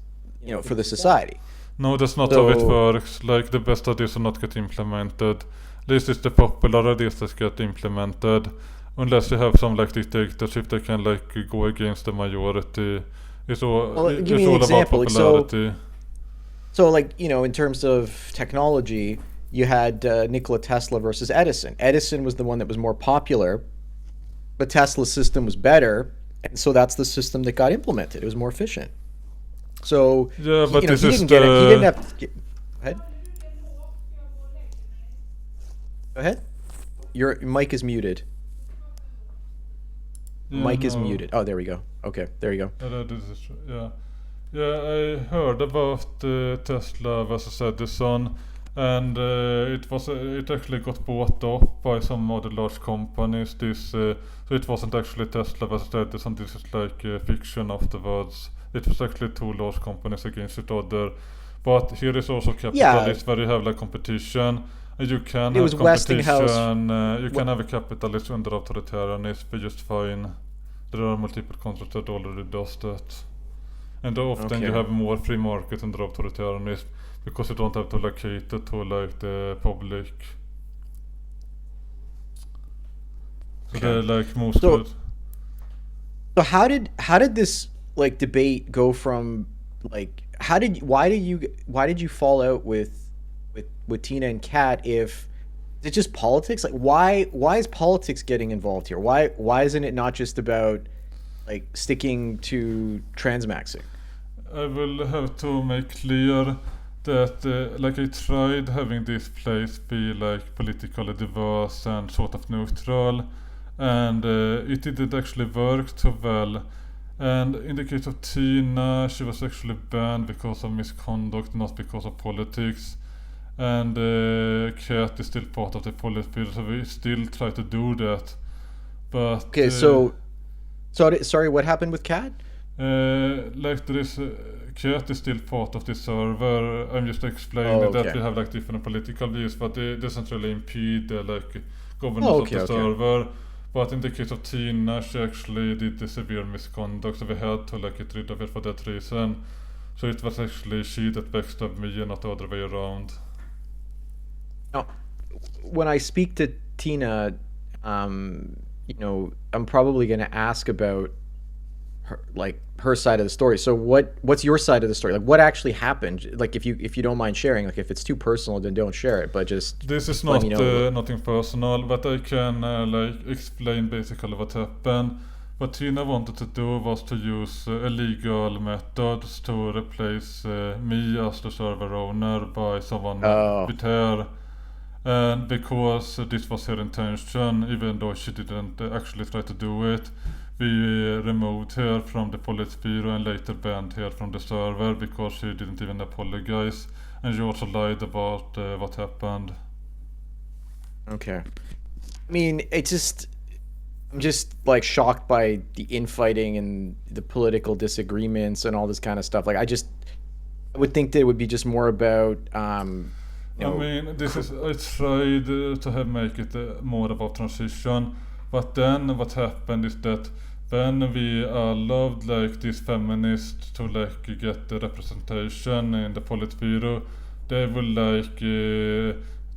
for the society. No, that's not how it works. Like, the best ideas are not get implemented. This is the popular ideas that get implemented. Unless you have some like dictatorship that can like go against the majority. It's all about popularity. So like, in terms of technology, you had Nikola Tesla versus Edison. Edison was the one that was more popular, but Tesla's system was better, and so that's the system that got implemented. It was more efficient. So yeah, but he didn't get it. He didn't have to. Go ahead. Go ahead. Your mic is muted. Mic is muted. Oh, there we go. Okay, there you go. This is true. Yeah, I heard about Tesla versus Edison. And it actually got bought up by some other large companies. So it wasn't actually Tesla versus Edison. This is like fiction afterwards. It was actually two large companies against each other. But here is also capitalism, where you have like competition. And you can have competition. You can have a capitalism under authoritarianism just fine. There are multiple countries that already does that. And often you have more free market under authoritarianism, because you don't have to like cater to like the public. So they're like most good. So how did this like debate go from like why did you fall out with Tina and Kat? If it's just politics, like why is politics getting involved here? Why isn't it not just about like sticking to transmaxxing? I will have to make clear that like I tried having this place be like politically diverse and sort of neutral, and it didn't actually work too well. And in the case of Tina, she was actually banned because of misconduct, not because of politics. And Kat is still part of the Politburo, so we still try to do that. But Okay, sorry, what happened with Cat? like there is Kat is still part of the server. I'm just explaining Oh, that okay. we have like different political views, but it doesn't really impede like governance Oh, of the okay. server. But in the case of Tina, she actually did the severe misconduct, so we had to like get rid of it for that reason. So it was actually she that backstabbed me and not the other way around. Now, when I speak to Tina, I'm probably going to ask about her side of the story. So what's your side of the story? Like, what actually happened? Like, if you don't mind sharing, like if it's too personal, then don't share it. But just This is let not me know. nothing personal, but I can like explain basically what happened. What Tina wanted to do was to use illegal methods to replace me as the server owner by someone Oh, with her. And because this was her intention, even though she didn't actually try to do it, we removed her from the Politburo and later banned her from the server because she didn't even apologize. And she also lied about what happened. okay. I mean, I'm just like shocked by the infighting and the political disagreements and all this kind of stuff. Like, I would think that it would be just more about, you I know, mean, I tried to have make it more about transition, but then what happened is that when we allowed like these feminists to like get the representation in the Politburo, they will like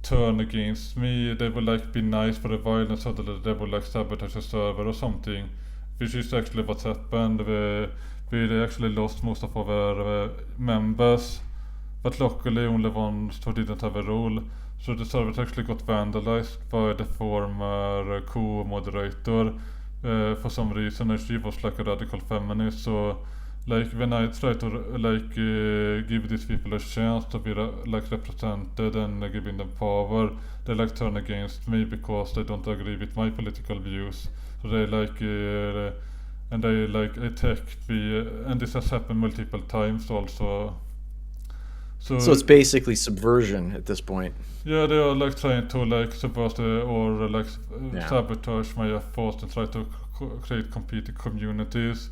turn against me. They will like be nice for a while and suddenly they will like sabotage the server or something, which is actually what happened. We actually lost most of our members, but luckily only ones who didn't have a role. So the server actually got vandalized by the former co-moderator for some reason, and she was like a radical feminist. So like when I try to like give these people a chance to be like represented and giving them power, they like turn against me because they don't agree with my political views. So they like and they like attack me, and this has happened multiple times also. so So it's basically subversion at this point. yeah, they are like trying to like support or like Yeah. sabotage my efforts and try to create competing communities.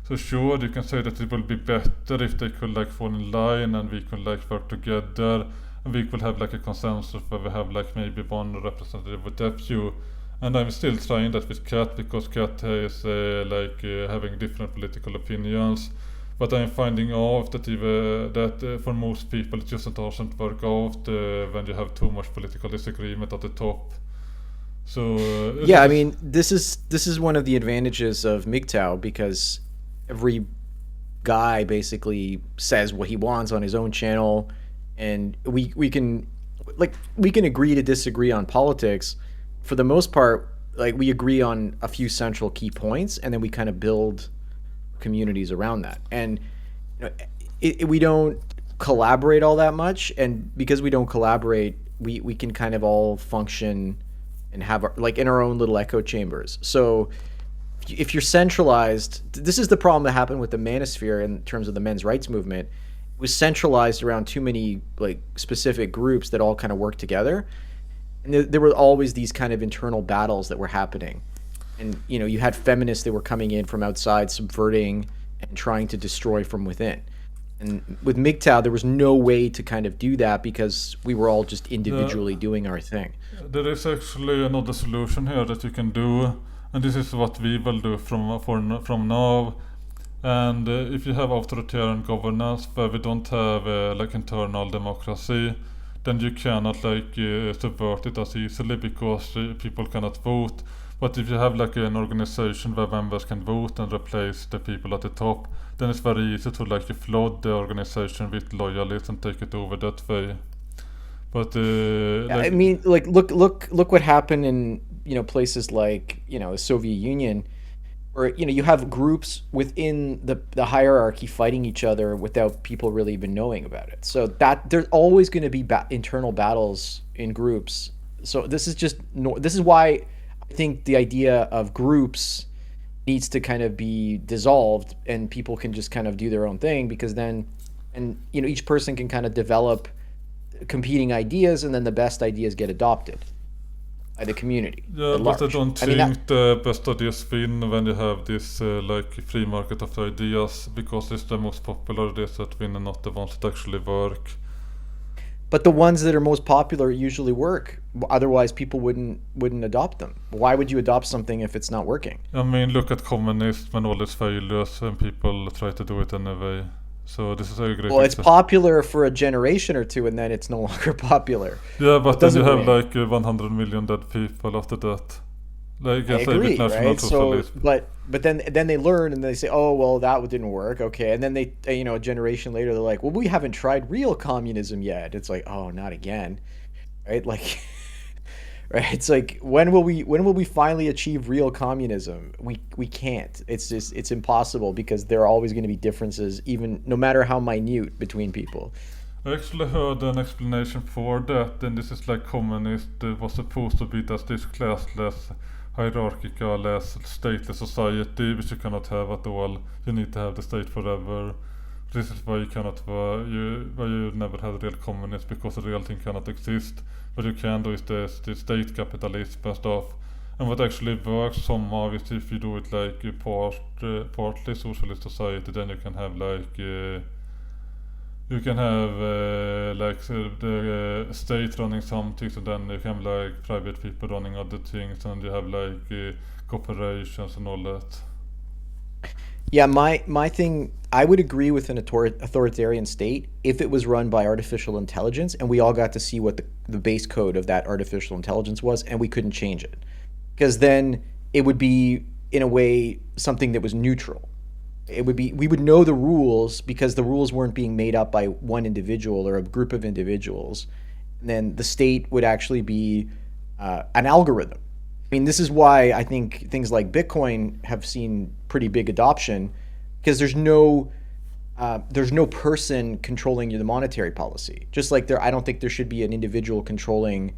So sure, you can say that it will be better if they could like fall in line and we could like work together and we could have like a consensus where we have like maybe one representative with that view. And I'm still trying that with Kat because Kat is like having different political opinions. But I'm finding out that even that for most people it just doesn't work out when you have too much political disagreement at the top. So Yeah, I mean, this is one of the advantages of MGTOW because every guy basically says what he wants on his own channel, and we can agree to disagree on politics. For the most part, like we agree on a few central key points, and then we kind of build communities around that. And we don't collaborate all that much, and because we don't collaborate, we can kind of all function and have like in our own little echo chambers. So if you're centralized, this is the problem that happened with the manosphere in terms of the men's rights movement. It was centralized around too many like specific groups that all kind of work together, and there were always these kind of internal battles that were happening. And you had feminists that were coming in from outside, subverting and trying to destroy from within. And with MGTOW, there was no way to kind of do that because we were all just individually doing our thing. there is actually another solution here that you can do, and this is what we will do from now. And if you have authoritarian governance where we don't have like internal democracy, then you cannot like subvert it as easily because people cannot vote. But if you have like an organization where members can vote and replace the people at the top, then it's very easy to like flood the organization with loyalists and take it over that way. But I like mean, like look what happened in places like the Soviet Union, where you have groups within the hierarchy fighting each other without people really even knowing about it. So that there's always going to be internal battles in groups. So this is why I think the idea of groups needs to kind of be dissolved, and people can just kind of do their own thing, because then, and each person can kind of develop competing ideas, and then the best ideas get adopted by the community Yeah, at but I large. don't I mean, that, think the best ideas win when you have this like free market of ideas, because it's the most popular ideas that win and not the ones that actually work. but the ones that are most popular usually work. Otherwise, people wouldn't adopt them. Why would you adopt something if it's not working? I mean, look at communism and all its failures, and people try to do it anyway. So this is a great Well, it's example. popular for a generation or two, and then it's no longer popular. Yeah, It but then you doesn't have win. like 100 million dead people after that. Like I I say with agree, national right? So, socialism. but then they learn and they say, oh well, that didn't work. Okay, and then they, a generation later, they're like, well, we haven't tried real communism yet. It's like, oh, not again, right? Like, right? It's like, when will we finally achieve real communism? We can't. It's impossible, because there are always going to be differences, even no matter how minute, between people. I actually heard an explanation for that, and this is like communist was supposed to be that this classless, hierarchical, as stateless society, which you cannot have at all. You need to have the state forever. This is why you cannot why you never had real communism, because the real thing cannot exist. What you can do is the state capitalism and stuff. And what actually works somehow is if you do it like a partly socialist society, then you can have like you can have like the state running some things, and then you can have like private people running other things, and you have like corporations and all that. Yeah, my thing, I would agree with an authoritarian state if it was run by artificial intelligence, and we all got to see what the base code of that artificial intelligence was, and we couldn't change it. Because then it would be, in a way, something that was neutral. We would know the rules, because the rules weren't being made up by one individual or a group of individuals. And then the state would actually be an algorithm. I mean, this is why I think things like Bitcoin have seen pretty big adoption, because there's no person controlling the monetary policy. Just like I don't think there should be an individual controlling,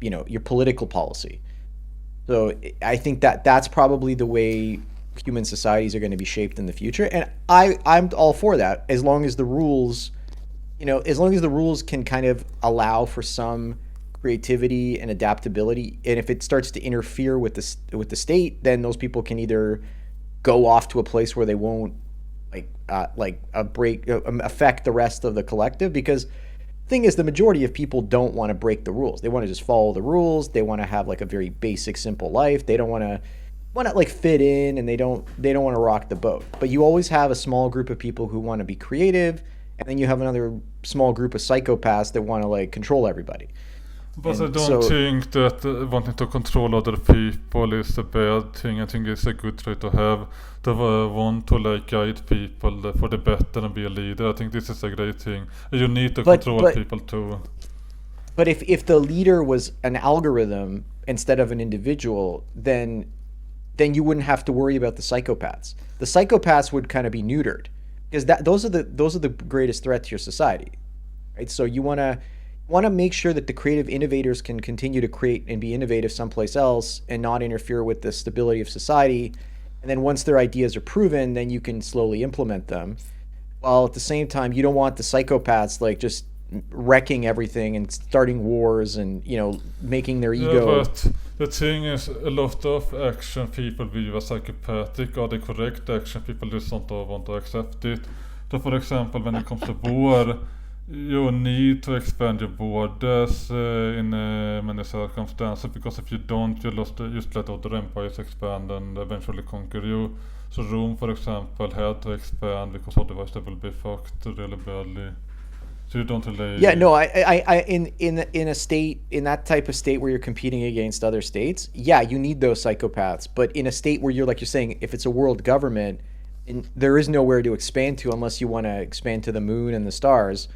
your political policy. So I think that's probably the way human societies are going to be shaped in the future, and I'm all for that, as long as the rules, can kind of allow for some creativity and adaptability. And if it starts to interfere with the state, then those people can either go off to a place where they won't affect the rest of the collective, because the thing is, the majority of people don't want to break the rules. They want to just follow the rules. They want to have like a very basic, simple life. They don't want to like fit in, and they don't want to rock the boat. But you always have a small group of people who want to be creative, and then you have another small group of psychopaths that want to like control everybody. But I And don't so, think that wanting to control other people is a bad thing. I think it's a good trait to have. To want to like guide people for the better and be a leader. I think this is a great thing. You need to but control but people too. but if the leader was an algorithm instead of an individual, then you wouldn't have to worry about the psychopaths. The psychopaths would kind of be neutered, because those are the greatest threat to your society, right? So you want to make sure that the creative innovators can continue to create and be innovative someplace else, and not interfere with the stability of society. And then once their ideas are proven, then you can slowly implement them. While at the same time, you don't want the psychopaths like just wrecking everything and starting wars, and making their Yeah, ego. but the thing is, a lot of action people view as psychopathic are the correct action. People just don't want to accept it. So, for example, when it comes to war, you need to expand your borders in many circumstances, because if you don't, you just let other empires expand and eventually conquer you. So Rome, for example, had to expand, because otherwise they will be fucked really badly. So you don't Yeah, really. no, in a state, in that type of state where you're competing against other states, yeah, you need those psychopaths. But in a state where you're, like you're saying, if it's a world government, and there is nowhere to expand to, unless you want to expand to the moon and the stars.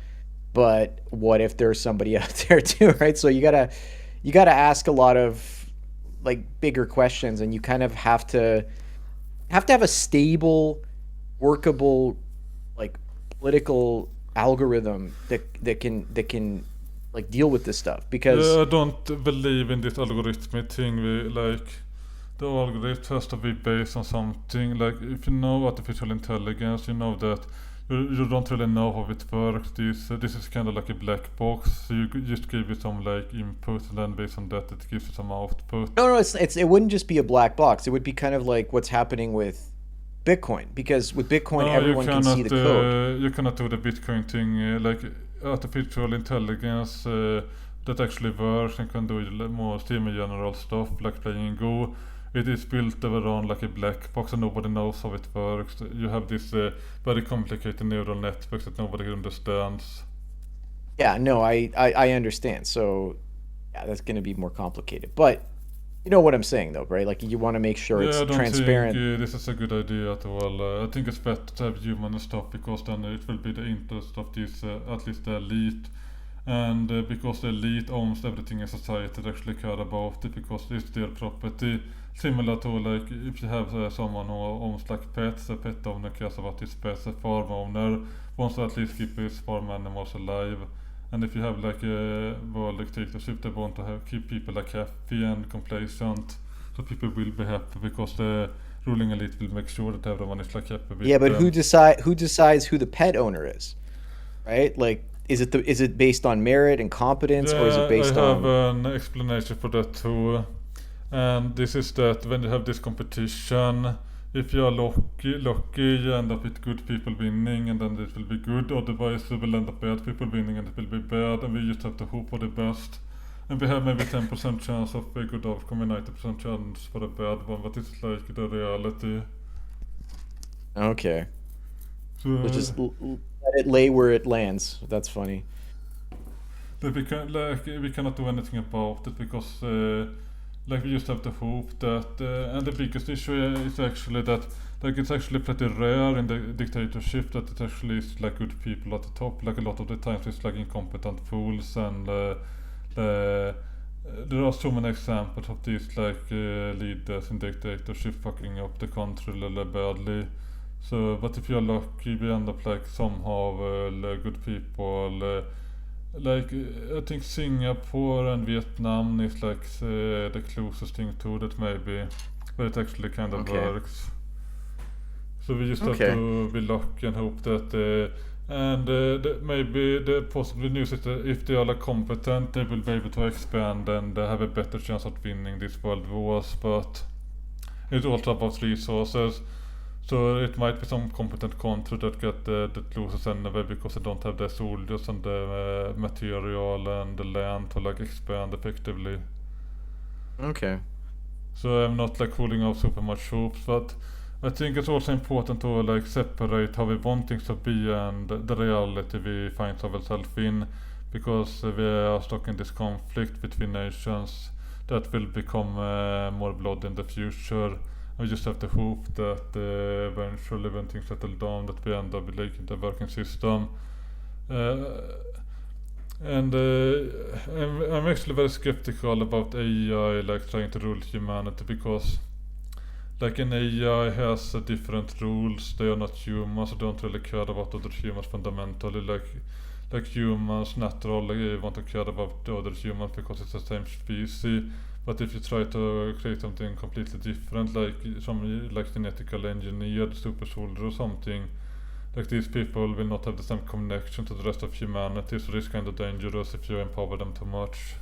But what if there's somebody out there too, right? So you gotta ask a lot of like bigger questions, and you kind of have a stable, workable, like political algorithm that can like deal with this stuff? Because I don't believe in this algorithmic thing. The algorithm has to be based on something. Like if you know artificial intelligence, you know that you don't really know how it works. This is kind of like a black box. So you just give it some like input, and then based on that, it gives you some output. no, it wouldn't just be a black box. It would be kind of like what's happening with Bitcoin, because with Bitcoin, No, everyone can see the code. You cannot do the Bitcoin thing. Like artificial intelligence that actually works and can do more semi-general stuff like playing Go. It is built around like a black box and nobody knows how it works. You have this very complicated neural networks that nobody understands. Yeah, no, I understand. So yeah, that's going to be more complicated. But you know what I'm saying, though, right? Like you want to make sure it's I don't transparent. think this is a good idea at all. I think it's better to have human stuff because then it will be the interest of this, at least the elite. And because the elite owns everything in society, they actually care about it because it's their property. Similar to like if you have someone who owns like pets, a pet owner cares about his pets, a farm owner wants to at least keep his farm animals alive. And if you have like a world dictatorship, they want to keep people like happy and complacent, so people will be happy because the ruling elite will make sure that everyone is like happy with Yeah, but them. who decides who the pet owner is, right? Like, is it based on merit and competence, or is it based I have on? an explanation for that too. And this is that when you have this competition, if you are lucky, you end up with good people winning, and then it will be good. Otherwise, you will end up bad people winning, and it will be bad. And we just have to hope for the best. And we have maybe 10% chance of a good outcome and 90% chance for a bad one. But it's like the reality. Okay, So so just let it lay where it lands. That's funny. that we cannot do anything about it because like we just have to hope that and the biggest issue is actually that like it's actually pretty rare in the dictatorship that it actually is like good people at the top. Like a lot of the times it's like incompetent fools, and there are so many examples of these like leaders in dictatorship fucking up the country really badly. So but if you're lucky, we end up like somehow good people. Like I think Singapore and Vietnam is like the closest thing to that maybe, where it actually kind of Okay. works. So we just have Okay. to be lucky and hope that maybe the possible news is that if they are like competent, they will be able to expand and have a better chance of winning these world wars. But it's also about resources. So it might be some competent country that get that loses anyway because they don't have the soldiers and the material and the land to like expand effectively. Okay. So I'm not like holding out super much hopes, but I think it's also important to like separate how we want things to be and the reality we find ourselves in, because we are stuck in this conflict between nations that will become more blood in the future. We just have to hope that eventually when things settle down that we end up like in the working system. And I'm actually very skeptical about AI like trying to rule humanity because like an AI has different rules. They are not humans, so they don't really care about other humans fundamentally. Like humans naturally want to care about the other humans because it's the same species. But if you try to create something completely different, like some like genetically engineered super soldier or something, like these people will not have the same connection to the rest of humanity, so it's kind of dangerous if you empower them too much.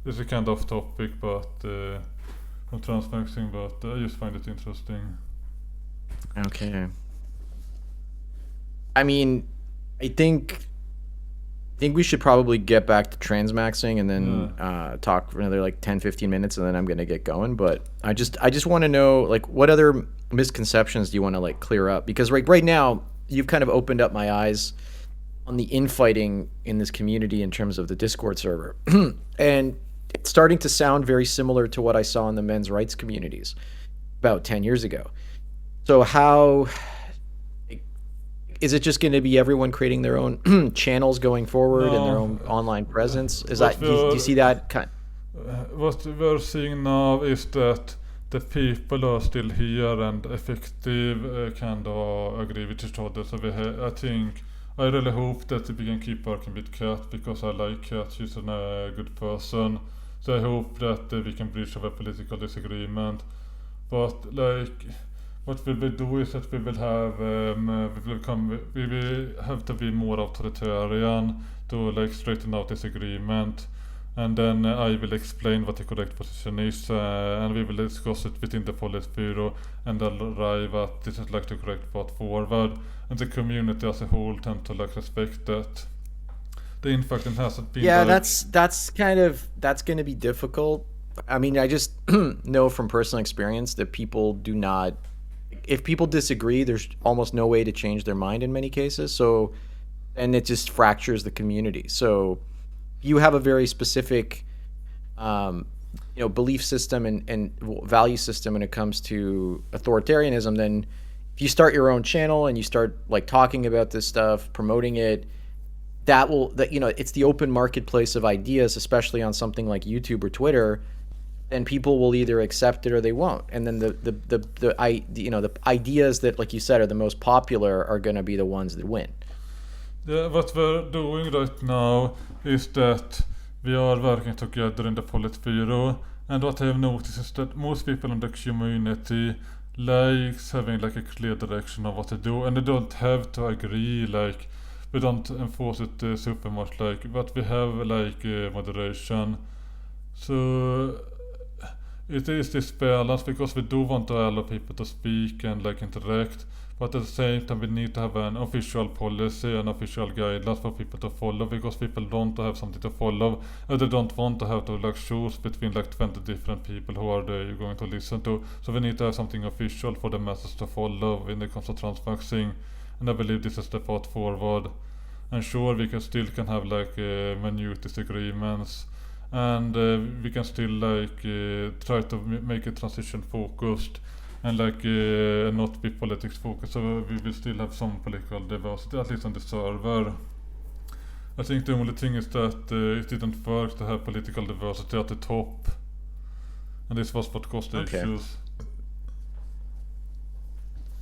This is kind of off topic, but from transmaxxing, but I just find it interesting. Okay. I mean, I think we should probably get back to transmaxing and then talk for another like 10-15 minutes, and then I'm going to get going. But I just want to know, like, what other misconceptions do you want to like clear up? Because right now you've kind of opened up my eyes on the infighting in this community in terms of the Discord server. And it's starting to sound very similar to what I saw in the men's rights communities about 10 years ago. So how is it just going to be everyone creating their own channels going forward and their own online presence? Is that, do you see that kind? What we're seeing now is that the people are still here and effective kind of agree with each other. So I think I really hope that we can keep working with Cat because I like Cat. She's a good person. So I hope that we can bridge our political disagreement. But like, what we will do is that we will have to be more authoritarian to like straighten out this agreement, and then I will explain what the correct position is, and we will discuss it within the Politburo and arrive at this is like the correct path forward, and the community as a whole tend to like respect that. The impact hasn't been that's going to be difficult. I mean, I just know from personal experience that people do not, if people disagree, there's almost no way to change their mind in many cases. So, and it just fractures the community. So you have a very specific, belief system and value system when it comes to authoritarianism. Then if you start your own channel and you start like talking about this stuff, promoting it, it's the open marketplace of ideas, especially on something like YouTube or Twitter. Then people will either accept it or they won't. And then the ideas that, like you said, are the most popular are going to be the ones that win. Yeah, what we're doing right now is that we are working together in the Politburo, and what I have noticed is that most people in the community likes having like a clear direction of what to do, and they don't have to agree. Like, we don't enforce it super much, like, but we have like moderation. So it is this balance because we do want to allow people to speak and like interact, but at the same time we need to have an official policy and official guidelines for people to follow, because people want to have something to follow, and they don't want to have to like choose between like 20 different people who are they going to listen to. So we need to have something official for the masses to follow when it comes to transmaxxing, and I believe this is the path forward. And sure, we can have like minute disagreements, and we can still like try to make a transition focused and like not be politics focused, so we will still have some political diversity, at least on the server. I think the only thing is that it didn't work to have political diversity at the top, and this was what caused the issues.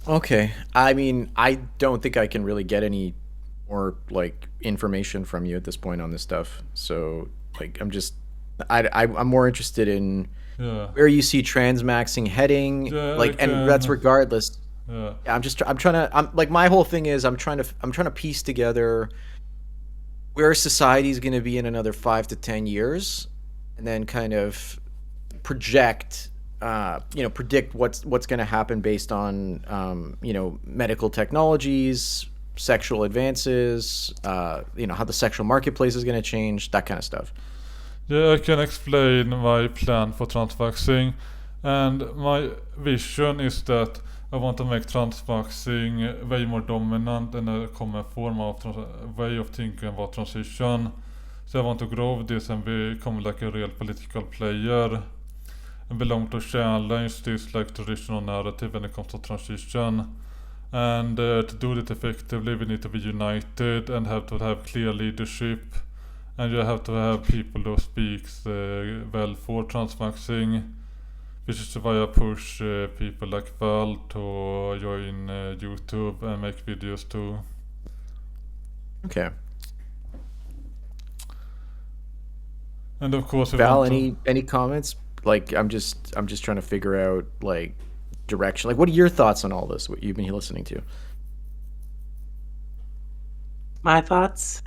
Okay, I mean, I don't think I can really get any more like information from you at this point on this stuff. So like, I'm more interested in where you see transmaxxing heading, and that's regardless. I'm like, my whole thing is I'm trying to piece together where society is going to be in another 5 to 10 years, and then kind of predict what's going to happen based on medical technologies, sexual advances, how the sexual marketplace is going to change, that kind of stuff. Yeah, I can explain my plan for transmaxxing, and my vision is that I want to make transmaxxing way more dominant and a common form of way of thinking about transition. So I want to grow this and become like a real political player and belong to challenge this like traditional narrative when it comes to transition. And to do that effectively, we need to be united and have to have clear leadership. And you have to have people who speaks well for transmaxxing, which is why I push people like Val to join YouTube and make videos too. Okay. And of course, Val, any comments? Like, I'm just trying to figure out like direction. Like, what are your thoughts on all this? What you've been listening to? My thoughts.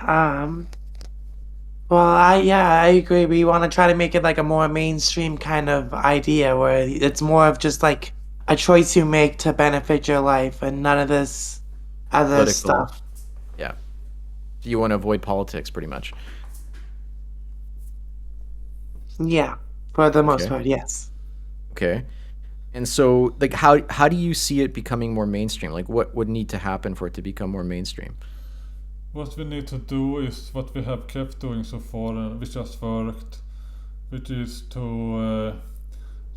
Well, I agree. We want to try to make it like a more mainstream kind of idea where it's more of just like a choice you make to benefit your life and none of this other Political stuff. Yeah. You want to avoid politics pretty much. Yeah, for the most part, yes. Okay. And so, like, how do you see it becoming more mainstream? Like, what would need to happen for it to become more mainstream? What we need to do is what we have kept doing so far, which has worked, which is to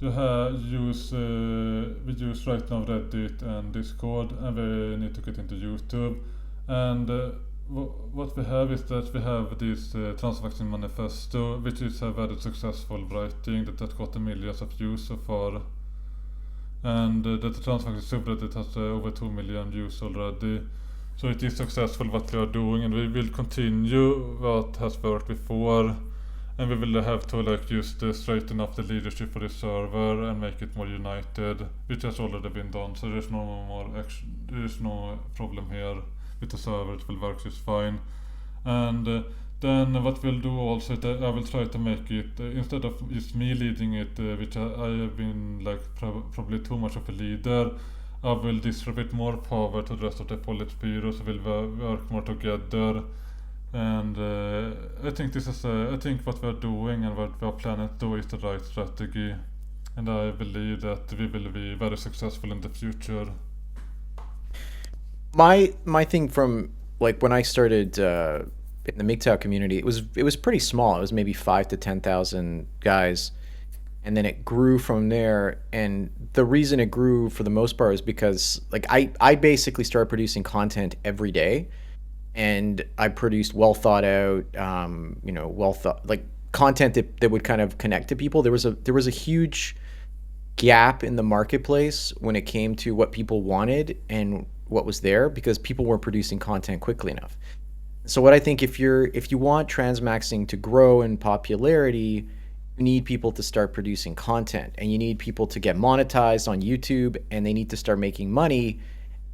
use right now Reddit and Discord, and we need to get into YouTube. And what we have is that we have this transmaxxing manifesto, which is a very successful writing that got millions of views so far. And the transmaxxing subreddit has over 2 million views already. So it is successful what we are doing, and we will continue what has worked before, and we will have to like just straighten up the leadership for the server and make it more united, which has already been done. So there's no more there's no problem here with the server. It will work just fine. And then what we'll do also, I will try to make it instead of just me leading it, which I have been like probably too much of a leader. I will distribute more power to the rest of the Politburo, so we'll work more together. And I think this is I think what we're doing and what we are planning to do is the right strategy, and I believe that we will be very successful in the future. My thing from like when I started in the MGTOW community, it was pretty small. It was maybe 5 to 10,000 guys, and then it grew from there. And the reason it grew for the most part is because like I basically started producing content every day, and I produced well thought out, well thought like content that would kind of connect to people. There was a huge gap in the marketplace when it came to what people wanted and what was there, because people weren't producing content quickly enough. So what I think, if you want transmaxxing to grow in popularity, you need people to start producing content, and you need people to get monetized on YouTube, and they need to start making money.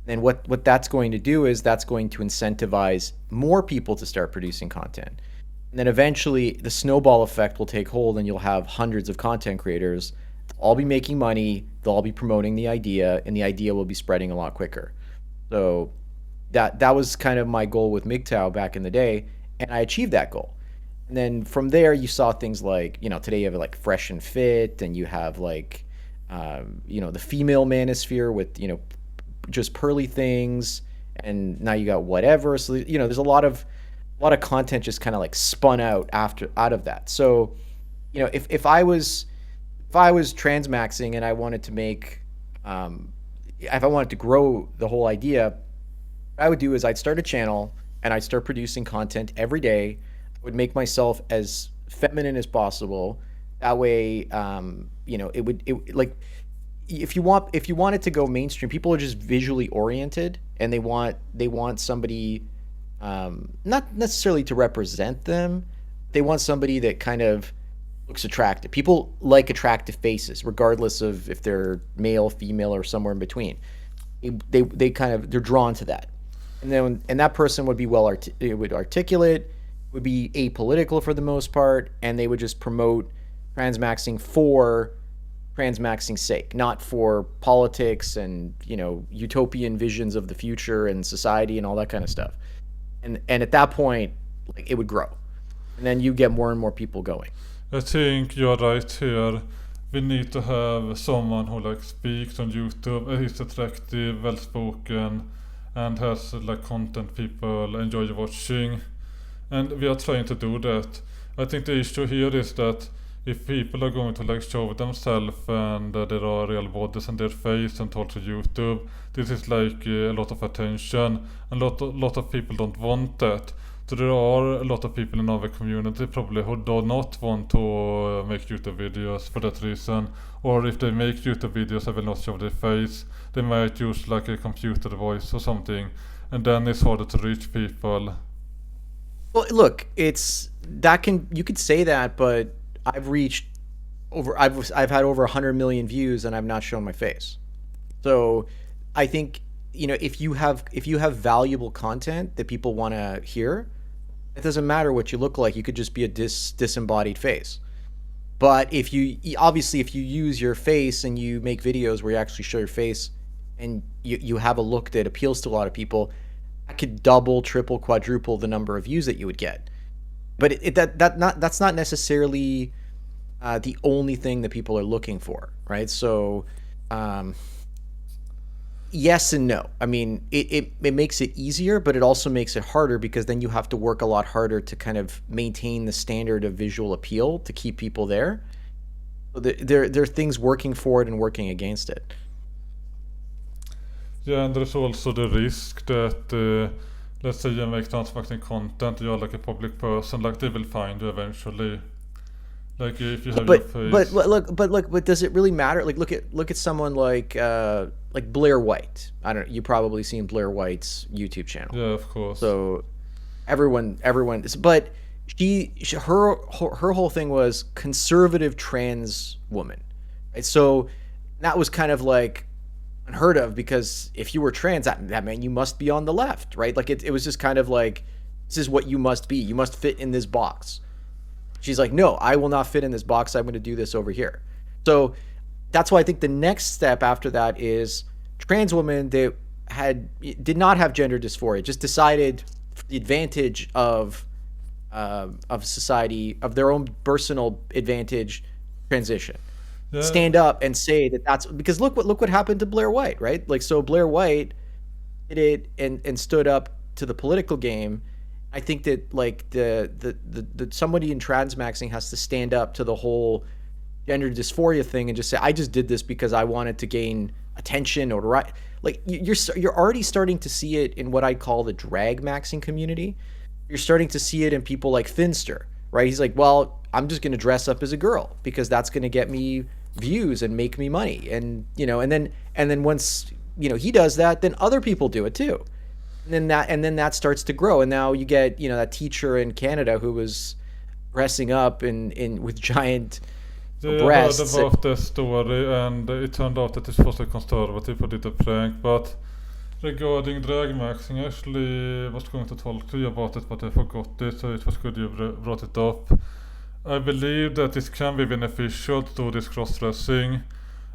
Then what that's going to do is that's going to incentivize more people to start producing content. And then eventually the snowball effect will take hold, and you'll have hundreds of content creators. They'll all be making money, they'll all be promoting the idea, and the idea will be spreading a lot quicker. So that was kind of my goal with MGTOW back in the day, and I achieved that goal. And then from there, you saw things like, today you have like Fresh and Fit, and you have like, the female manosphere with, just pearly things, and now you got whatever. So, there's a lot of content just kind of like spun out of that. So, if I was transmaxing and I wanted to make, if I wanted to grow the whole idea, what I would do is I'd start a channel and I'd start producing content every day. I would make myself as feminine as possible. That way, if you want it to go mainstream, people are just visually oriented, and they want somebody, not necessarily to represent them. They want somebody that kind of looks attractive. People like attractive faces, regardless of if they're male, female, or somewhere in between. They're drawn to that. And that person would be articulate, would be apolitical for the most part, and they would just promote transmaxing for transmaxing's sake, not for politics and utopian visions of the future and society and all that kind of stuff. And at that point, like, it would grow, and then you get more and more people going. I think you're right here. We need to have someone who like speaks on YouTube, is attractive, well spoken, and has like content people enjoy watching. And we are trying to do that. I think the issue here is that if people are going to like show themselves and there are real bodies and their face and also YouTube, this is like a lot of attention, and lot of people don't want that. So there are a lot of people in our community probably who do not want to make YouTube videos for that reason. Or if they make YouTube videos, they will not show their face. They might use like a computer voice or something, and then it's harder to reach people. Well, look, you could say that, but I've had over 100 million views and I've not shown my face. So I think, if you have valuable content that people want to hear, it doesn't matter what you look like. You could just be a disembodied face. But if you use your face and you make videos where you actually show your face, and you have a look that appeals to a lot of people, that could double, triple, quadruple the number of views that you would get. But that's not necessarily the only thing that people are looking for, right? So yes and no. I mean, it makes it easier, but it also makes it harder, because then you have to work a lot harder to kind of maintain the standard of visual appeal to keep people there. So there are things working for it and working against it. Yeah, and there's also the risk that let's say you make transmaxxing content, you're like a public person, like they will find you eventually. Like if you have your face. But look, does it really matter? Like look at someone like like Blair White. I don't. You probably seen Blair White's YouTube channel. Yeah, of course. So everyone, but her whole thing was conservative trans woman. Right? So that was kind of like unheard of, because if you were trans, that meant you must be on the left, right? Like it was just kind of like, this is what you must be. You must fit in this box. She's like, no, I will not fit in this box. I'm going to do this over here. So that's why I think the next step after that is trans women that did not have gender dysphoria, just decided for the advantage of society, of their own personal advantage, transition. Yeah. Stand up and say that's because look what happened to Blair White, right? Like, so Blair White did it and stood up to the political game. I think that like the somebody in transmaxxing has to stand up to the whole gender dysphoria thing and just say, I just did this because I wanted to gain attention or right. Like you're already starting to see it in what I call the drag maxing community. You're starting to see it in people like Finster, right? He's like, well, I'm just going to dress up as a girl because that's going to get me views and make me money. And, and then once, he does that, then other people do it too. And then that starts to grow. And now you get, that teacher in Canada who was dressing up in with giant breasts. I heard about the story, and it turned out that it was a conservative who did a prank, but regarding drag maxing, I actually was going to talk to you about it, but I forgot it, so it was good you brought it up. I believe that it can be beneficial to do this cross-dressing,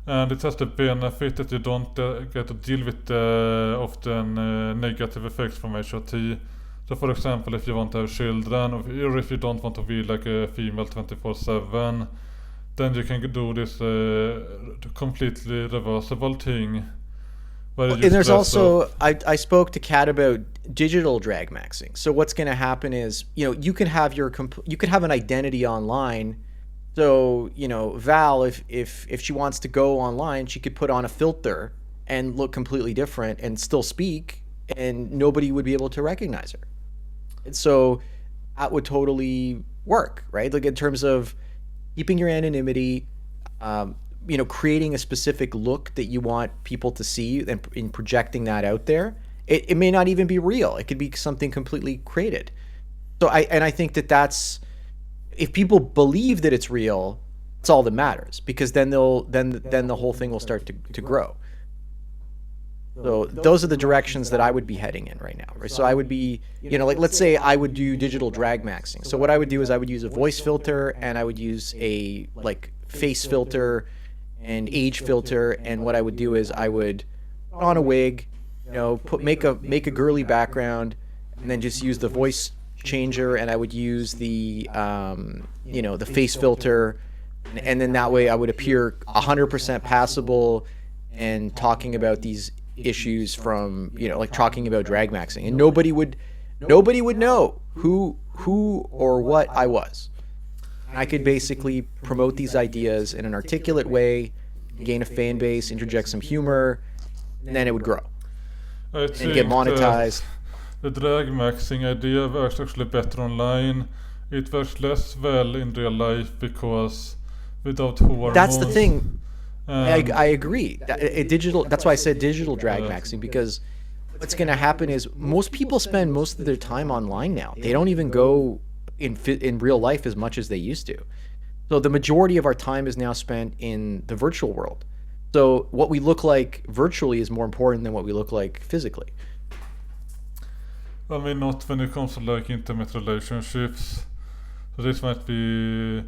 and it has the benefit that you don't get to deal with the often negative effects from HRT. So for example, if you want to have children, or if you don't want to be like a female 24/7, then you can do this completely reversible thing. And there's also, I spoke to Kat about digital drag maxing. So what's going to happen is, you can have you could have an identity online. So, Val, if she wants to go online, she could put on a filter and look completely different and still speak, and nobody would be able to recognize her. And so that would totally work, right? Like in terms of keeping your anonymity, creating a specific look that you want people to see and in projecting that out there. It may not even be real. It could be something completely created. So I think that's, if people believe that it's real, it's all that matters, because then the whole thing will start to grow. So those are the directions that I would be heading in right now. Right? So I would be, like, let's say I would do digital drag maxing. So what I would do is I would use a voice filter, and I would use a like face filter and age filter. And what I would do is I would put on a wig, make a girly background, and then just use the voice changer, and I would use the the face filter, and then that way I would appear 100% passable and talking about these issues from like talking about drag maxing, and nobody would know who or what I was. I could basically promote these ideas in an articulate way, gain a fan base, interject some humor, and then it would grow and get monetized. The drag maxing idea works actually better online. It works less well in real life because without hormones. That's the thing. I agree. That's why I said digital drag maxing, because what's going to happen is most people spend most of their time online now. They don't even go in real life as much as they used to. So the majority of our time is now spent in the virtual world. So what we look like virtually is more important than what we look like physically. I mean, not when it comes to like intimate relationships. So this might be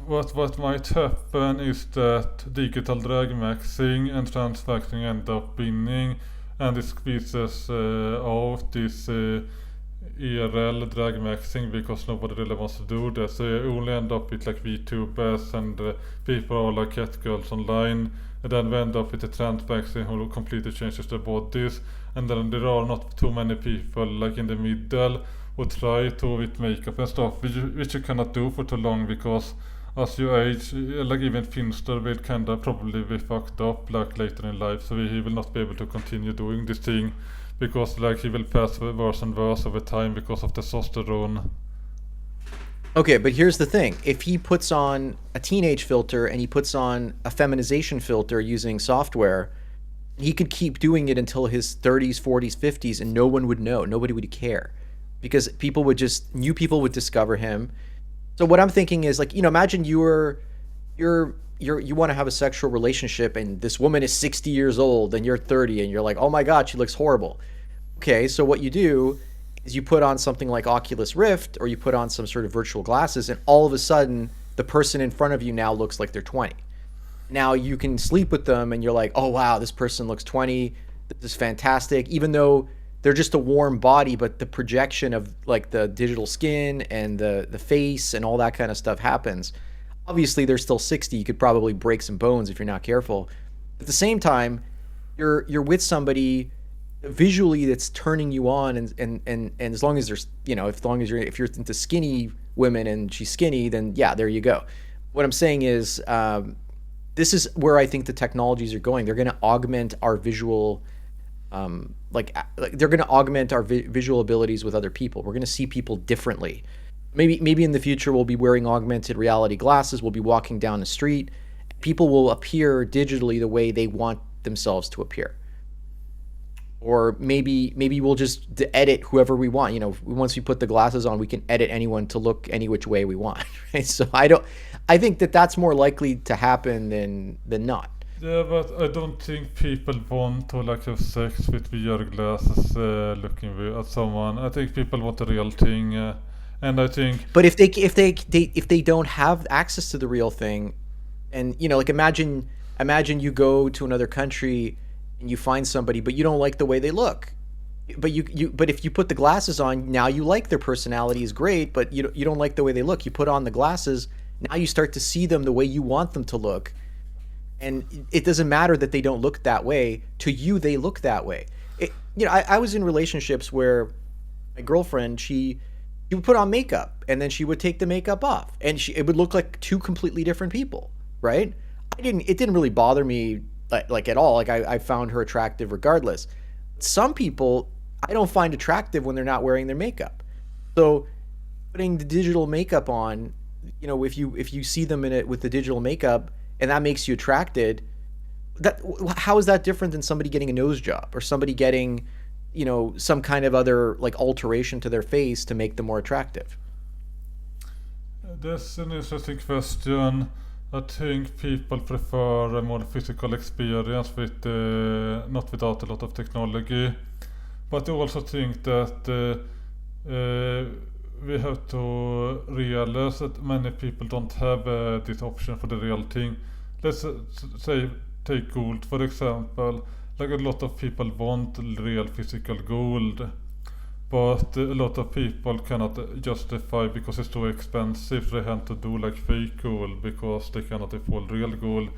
what might happen is that digital drag maxing and transmaxxing end up winning, and it squeezes out this IRL drag maxing because nobody really wants to do that. So you only end up with like VTubers and people are like catgirls online, and then we end up with the transmaxing who completely changes their bodies, and then there are not too many people like in the middle who try to with makeup and stuff, which you cannot do for too long, because as you age, like even Finster will kinda probably be fucked up like later in life, so he will not be able to continue doing this thing, because like he will pass worse and worse over time because of testosterone. Okay, but here's the thing. If he puts on a teenage filter and he puts on a feminization filter using software, He could keep doing it until his 30s, 40s, 50s, and no one would know. Nobody would care, because new people would discover him. So what I'm thinking is, like, imagine you want to have a sexual relationship, and this woman is 60 years old and you're 30, and you're like, oh my God, she looks horrible. Okay, so what you do is you put on something like Oculus Rift, or you put on some sort of virtual glasses, and all of a sudden the person in front of you now looks like they're 20. Now you can sleep with them and you're like, oh wow, this person looks 20. This is fantastic. Even though they're just a warm body, but the projection of like the digital skin and the face and all that kind of stuff happens. Obviously they're still 60. You could probably break some bones if you're not careful. At the same time, you're with somebody visually that's turning you on, and as long as there's, if you're into skinny women and she's skinny, then yeah, there you go. What I'm saying is, this is where I think the technologies are going. They're going to augment our visual, they're going to augment our visual abilities with other people. We're going to see people differently. Maybe in the future we'll be wearing augmented reality glasses. We'll be walking down the street. People will appear digitally the way they want themselves to appear. Or maybe we'll just edit whoever we want. Once we put the glasses on, we can edit anyone to look any which way we want. Right? So I think that's more likely to happen than not. Yeah, but I don't think people want to like have sex with VR glasses looking at someone. I think people want the real thing, and I think. But if they don't have access to the real thing, and like imagine you go to another country and you find somebody, but you don't like the way they look. But if you put the glasses on, now you like their personality is great, but you don't like the way they look. You put on the glasses, now you start to see them the way you want them to look. And it doesn't matter that they don't look that way. To you, they look that way. I was in relationships where my girlfriend, she would put on makeup and then she would take the makeup off, and it would look like two completely different people, right? It didn't really bother me like at all. Like I found her attractive regardless. Some people I don't find attractive when they're not wearing their makeup. So putting the digital makeup on, if you see them in it with the digital makeup and that makes you attracted, how is that different than somebody getting a nose job or somebody getting, some kind of other like alteration to their face to make them more attractive? That's an interesting question. I think people prefer a more physical experience with not without a lot of technology. But I also think that we have to realize that many people don't have this option for the real thing. Let's say, take gold for example. Like a lot of people want real physical gold, but a lot of people cannot justify because it's too expensive. They have to do like fake gold because they cannot afford real gold.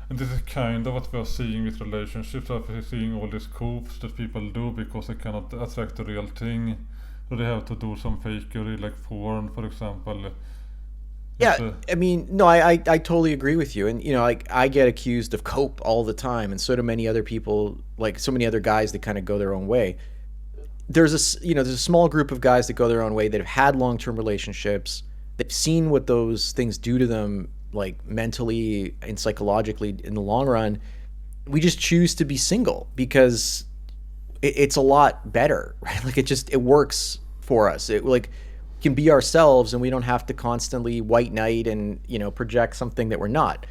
And this is kind of what we are seeing with relationships. We're seeing all these coups that people do because they cannot attract the real thing. So they have to do some fakery like porn, for example. Yeah, I mean, no, I totally agree with you. And, I get accused of cope all the time. And so do many other people, like so many other guys that kind of go their own way. There's a small group of guys that go their own way that have had long-term relationships. They've seen what those things do to them, like mentally and psychologically in the long run. We just choose to be single because it's a lot better, right? Like it works for us. It like can be ourselves, and we don't have to constantly white knight and project something that we're not.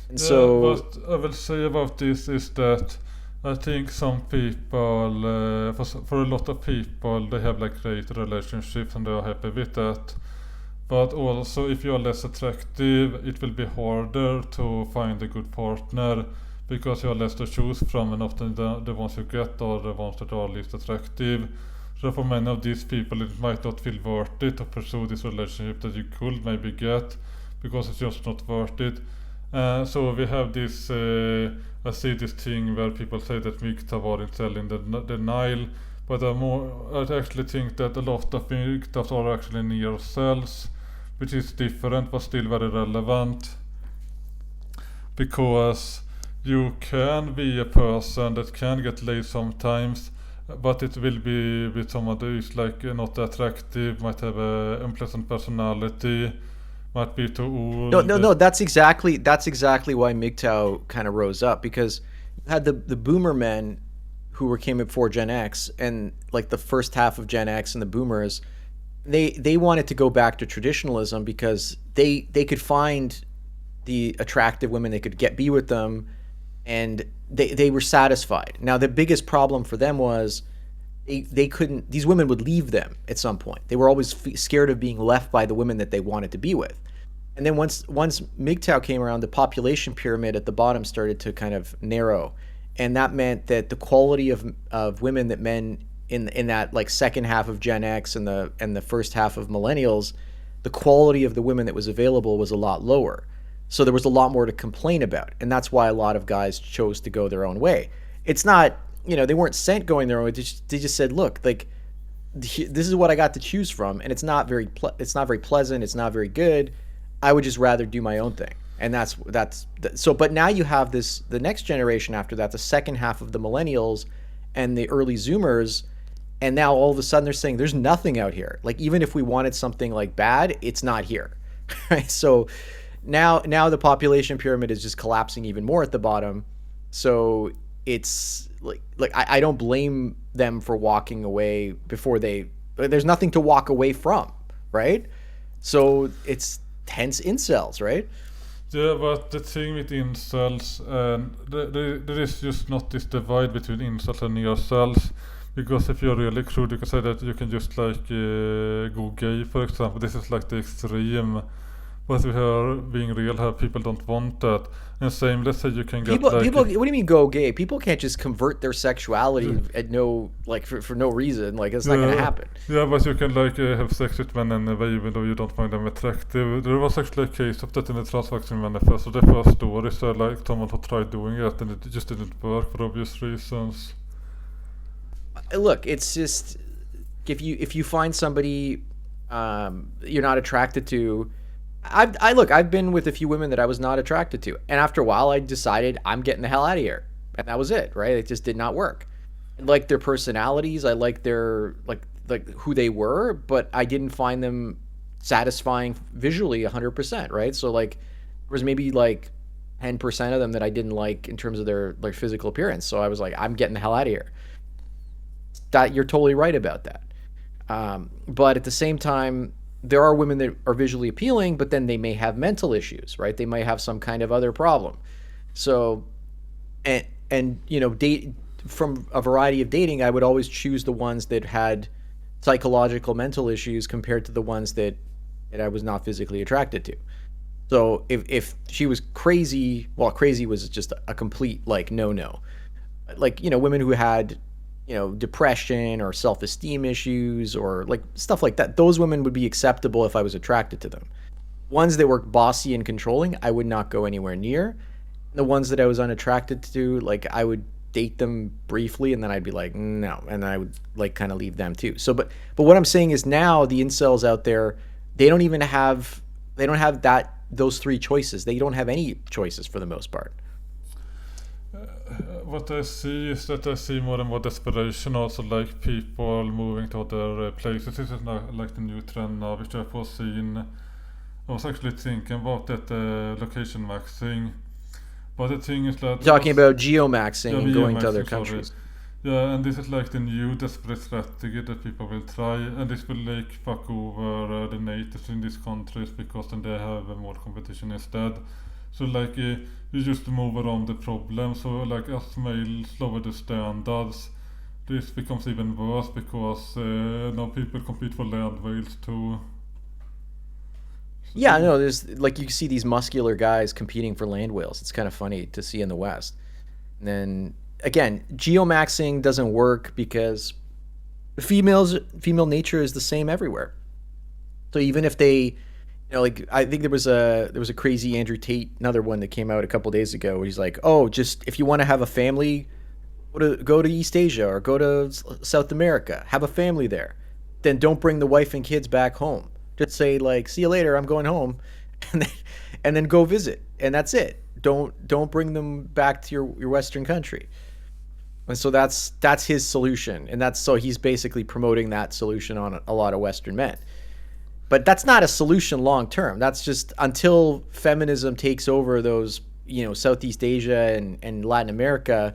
And so what I will say about this is that I think some people, for a lot of people, they have like great relationships and they are happy with that. But also, if you are less attractive, it will be harder to find a good partner because you are less to choose from, and often the ones you get are the ones that are least attractive. So for many of these people, it might not feel worth it to pursue this relationship that you could maybe get because it's just not worth it. So we have this, I see this thing where people say that MGTOW aren't selling the Nile, but I actually think that a lot of MGTOWs are actually near cells, which is different but still very relevant, because you can be a person that can get laid sometimes, but it will be with someone who is like not attractive, might have a unpleasant personality, might be too old. No. That's exactly why MGTOW kind of rose up, because had the boomer men who came before Gen X, and like the first half of Gen X and the boomers, they wanted to go back to traditionalism because they could find the attractive women, they could be with them, and they were satisfied. Now the biggest problem for them was they couldn't, these women would leave them at some point. They were always scared of being left by the women that they wanted to be with. And then once MGTOW came around, the population pyramid at the bottom started to kind of narrow, and that meant that the quality of women that men in that like second half of Gen X and the first half of millennials, the quality of the women that was available was a lot lower. So there was a lot more to complain about, and that's why a lot of guys chose to go their own way. It's not, they weren't sent going their own way. They just said, look, like, this is what I got to choose from, and it's not very pleasant. It's not very good. I would just rather do my own thing. And that's so. But now you have the next generation after that, the second half of the millennials and the early Zoomers, and now all of a sudden they're saying there's nothing out here. Like, even if we wanted something like bad, it's not here. Right? So now the population pyramid is just collapsing even more at the bottom. So it's like I don't blame them for walking away before there's nothing to walk away from, right? So it's hence incels, right? Yeah, but the thing with incels, there is just not this divide between incels and neocels, because if you're really crude, you can say that you can just like go gay, for example. This is like the extreme. But we are being real here, people don't want that. And same, let's say you can get people. What do you mean go gay? People can't just convert their sexuality at no, like for no reason. Like, it's not gonna happen. Yeah, but you can like have sex with men anyway, even though you don't find them attractive. There was actually a case of that in the transmaxxing manifest. So the first story said like someone who tried doing it and it just didn't work for obvious reasons. Look, it's just if you find somebody you're not attracted to. I've been with a few women that I was not attracted to, and after a while I decided I'm getting the hell out of here, and that was it, right? It just did not work. I liked their personalities, I liked their like who they were, but I didn't find them satisfying visually 100%, right? So like there was maybe like 10% of them that I didn't like in terms of their like physical appearance. So I was like, I'm getting the hell out of here. That you're totally right about that. But at the same time, there are women that are visually appealing, but then they may have mental issues, right? They might have some kind of other problem. So, and date from a variety of dating, I would always choose the ones that had psychological mental issues compared to the ones that I was not physically attracted to. So if she was crazy, well, crazy was just a complete like no. Like, women who had depression or self-esteem issues or like stuff like that, those women would be acceptable if I was attracted to them. Ones that were bossy and controlling, I would not go anywhere near. The ones that I was unattracted to, like, I would date them briefly and then I'd be like, no, and I would like kind of leave them too. So but what I'm saying is now the incels out there, they don't have those three choices. They don't have any choices for the most part. What I see is that I see more and more desperation, also like people moving to other places. This is not like the new trend now, which I've foreseen. I was actually thinking about that location maxing. But the thing is that... Talking about geomaxing and going to other countries. Yeah, and this is like the new desperate strategy that people will try, and this will like fuck over the natives in these countries because then they have more competition instead. So like you just move around the problem. So like as males lower the standards, this becomes even worse because now people compete for land whales too. Yeah, no, there's like you see these muscular guys competing for land whales. It's kind of funny to see in the West. And then again, geomaxing doesn't work because female nature is the same everywhere. So even if they, like I think there was a crazy Andrew Tate, another one that came out a couple days ago, where he's like, oh, just if you want to have a family, go to East Asia or go to South America, have a family there, then don't bring the wife and kids back home. Just say like, see you later, I'm going home, and then go visit, and that's it. Don't bring them back to your Western country. And so that's his solution, and so he's basically promoting that solution on a lot of Western men. But that's not a solution long term. That's just until feminism takes over those Southeast Asia and Latin America,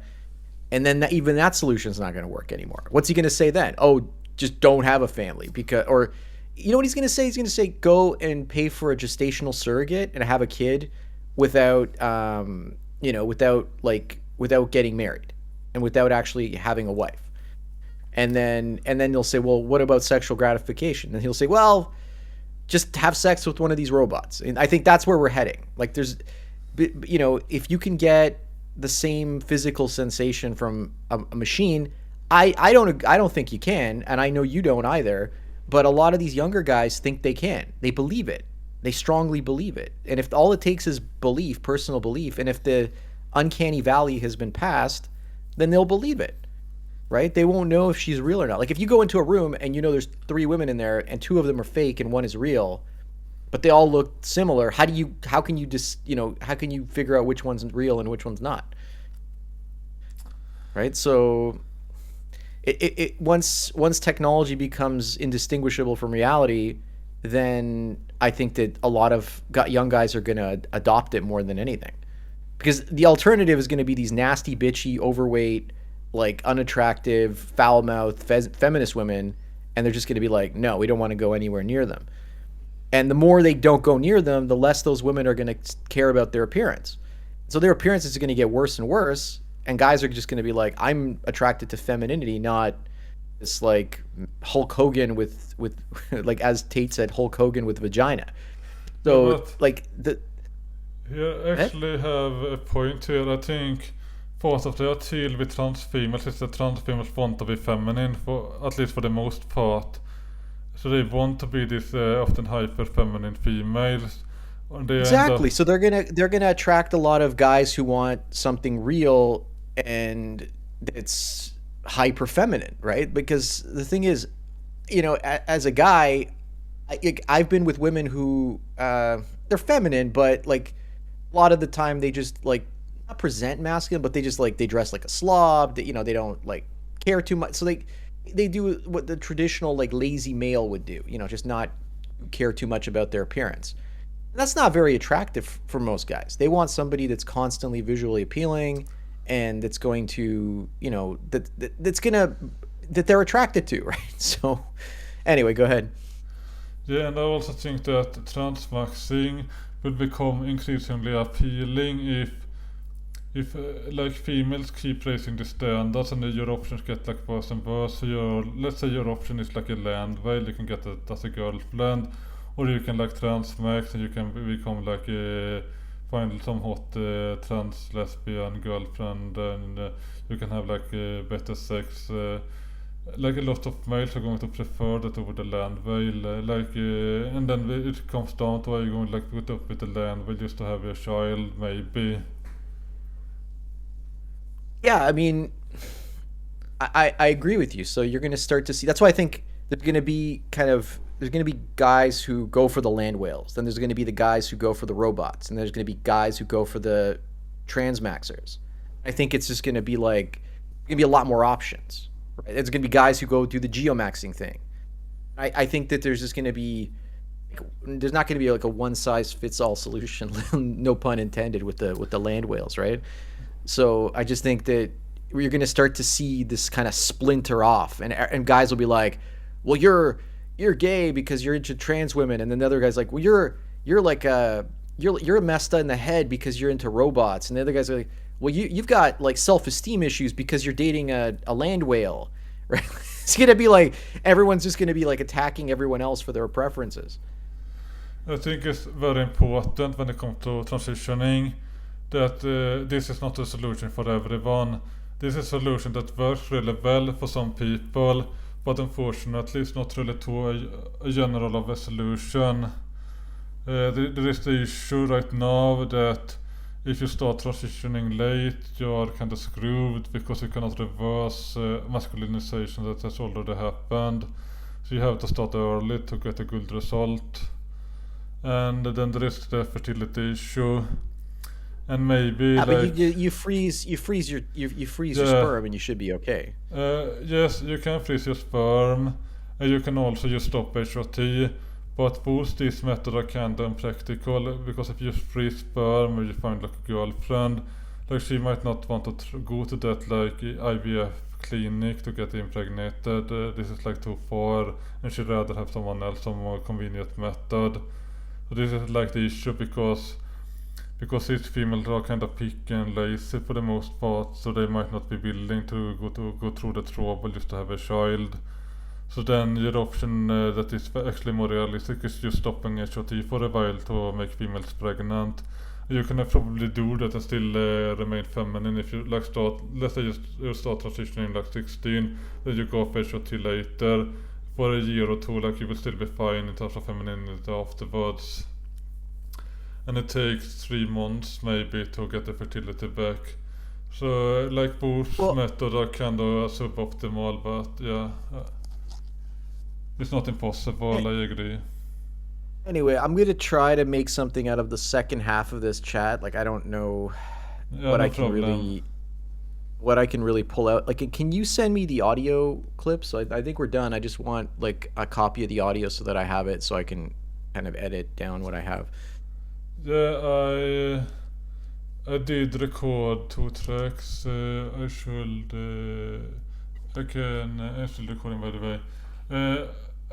and then even that solution is not going to work anymore. What's he going to say then? Oh, just don't have a family, because, or you know what he's going to say? He's going to say go and pay for a gestational surrogate and have a kid without without getting married and without actually having a wife. And then they'll say, well, what about sexual gratification? And he'll say, well, just have sex with one of these robots. And I think that's where we're heading. Like there's, if you can get the same physical sensation from a machine, I don't think you can, and I know you don't either. But a lot of these younger guys think they can. They believe it. They strongly believe it. And if all it takes is belief, personal belief, and if the uncanny valley has been passed, then they'll believe it. Right? They won't know if she's real or not. Like if you go into a room and there's 3 women in there and 2 of them are fake and 1 is real, but they all look similar, how can you figure out which one's real and which one's not? Right? So once technology becomes indistinguishable from reality, then I think that a lot of young guys are going to adopt it more than anything. Because the alternative is going to be these nasty, bitchy, overweight, like unattractive, foul-mouthed feminist women, and they're just going to be like, no, we don't want to go anywhere near them. And the more they don't go near them, the less those women are going to care about their appearance. So their appearance is going to get worse and worse, and guys are just going to be like, I'm attracted to femininity, not this like Hulk Hogan with like, as Tate said, Hulk Hogan with vagina. So like the you actually have a point here. I think part of the appeal with trans females is that trans females want to be feminine, at least for the most part. So they want to be these often hyper feminine females. Exactly. So they're gonna attract a lot of guys who want something real and it's hyper feminine, right? Because the thing is, as a guy, I've been with women who they're feminine, but like a lot of the time they just like not present masculine, but they just like they dress like a slob. They don't like care too much. So they do what the traditional like lazy male would do. Just not care too much about their appearance. And that's not very attractive for most guys. They want somebody that's constantly visually appealing and that's going to that they're attracted to, right? So anyway, go ahead. Yeah, and I also think that transmaxxing will become increasingly appealing if like females keep raising the standards and your options get like worse and worse. So let's say your option is like a land whale, you can get it as a girlfriend, or you can like transmax and you can become like find some hot trans lesbian girlfriend, and you can have like better sex. Like a lot of males are going to prefer that over the land whale, and then it comes down to, are you going to like put up with the land whale just to have your child, maybe? Yeah, I mean, I agree with you. So you're going to start to see. That's why I think there's going to be guys who go for the land whales. Then there's going to be the guys who go for the robots, and there's going to be guys who go for the transmaxers. I think it's just going to be like going to be a lot more options. Right? It's going to be guys who go do the geomaxing thing. I think that there's just going to be there's not going to be like a one size fits all solution, no pun intended, with the land whales, right? So I just think that you're going to start to see this kind of splinter off, and guys will be like, well, you're gay because you're into trans women, and then the other guy's like, well, you're messed up in the head because you're into robots, and the other guys are like, well, you've got like self-esteem issues because you're dating a land whale, right? It's gonna be like everyone's just gonna be like attacking everyone else for their preferences. I think it's very important when it comes to transitioning that this is not a solution for everyone. This is a solution that works really well for some people, but unfortunately it's not really to a general of a solution. There is the issue right now that if you start transitioning late, you are kind of screwed because you cannot reverse masculinization that has already happened. So you have to start early to get a good result. And then there is the fertility issue. And maybe but you freeze your sperm and you should be okay. Yes, you can freeze your sperm, and you can also just stop HRT. But both these methods are kind of impractical, because if you freeze sperm or you find like a girlfriend, like she might not want to go to that like IVF clinic to get impregnated. This is like too far, and she'd rather have someone else, some more convenient method. So this is like the issue, because these females are kind of picky and lazy for the most part, so they might not be willing to go through the trouble just to have a child. So then your option that is actually more realistic is just stopping HOT for a while to make females pregnant. You can probably do that and still remain feminine if you like start. Let's say you start transitioning like 16, then you go off HOT later for a year or two. Like you will still be fine in terms of femininity afterwards. And it takes 3 months maybe to get the fertility back. So like both methods are kind of suboptimal, but yeah. It's not impossible, I agree. Anyway, I'm going to try to make something out of the second half of this chat. Like, I don't know what I can really pull out. Like, can you send me the audio clips? I think we're done. I just want like a copy of the audio so that I have it, so I can kind of edit down what I have. Yeah, I did record 2 tracks. I should I'm still recording, by the way.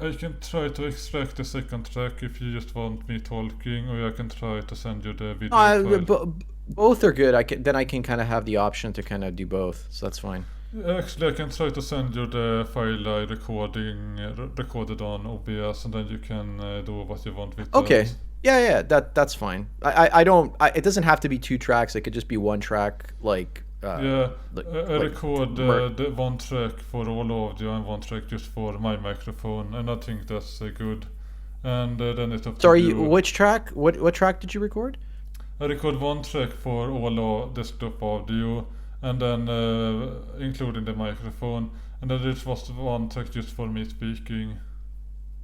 I can try to extract the second track if you just want me talking, or I can try to send you the video file. Both are good. I can kind of have the option to kind of do both, so that's fine. Actually, I can try to send you the file I recorded on OBS, and then you can do what you want with it. Okay. Yeah, that's fine. I don't. It doesn't have to be 2 tracks. It could just be 1 track, like. I record the 1 track for all audio and 1 track just for my microphone, and I think that's good. And then it's up to you. Sorry, which track? What track did you record? I record 1 track for all desktop audio, and then including the microphone, and then there was 1 track just for me speaking.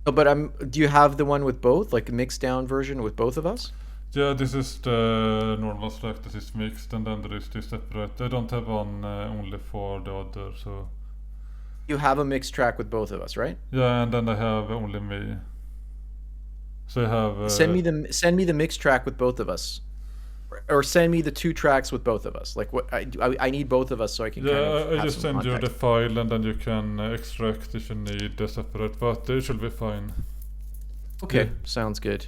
Oh, but do you have the one with both, like a mixed down version with both of us? Yeah, this is the normal track that is mixed, and then there is this separate. I don't have one only for the other, so. You have a mixed track with both of us, right? Yeah, and then I have only me. So I have. Send me the mixed track with both of us, or send me the 2 tracks with both of us. Like what I need both of us so I can. I just send you the file, and then you can extract if you need the separate, but it should be fine. Okay, yeah. Sounds good.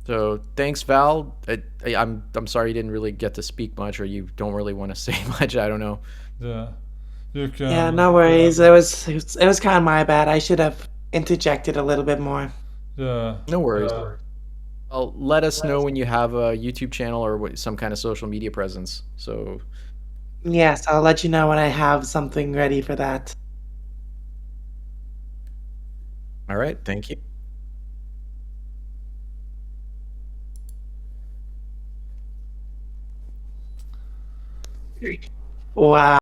So thanks, Val. I'm sorry you didn't really get to speak much, or you don't really want to say much. I don't know. Yeah, you can. Yeah, no worries. It was kind of my bad. I should have interjected a little bit more. Yeah. No worries. Well, let us know when you have a YouTube channel or some kind of social media presence. So. Yes, I'll let you know when I have something ready for that. All right. Thank you. Wow.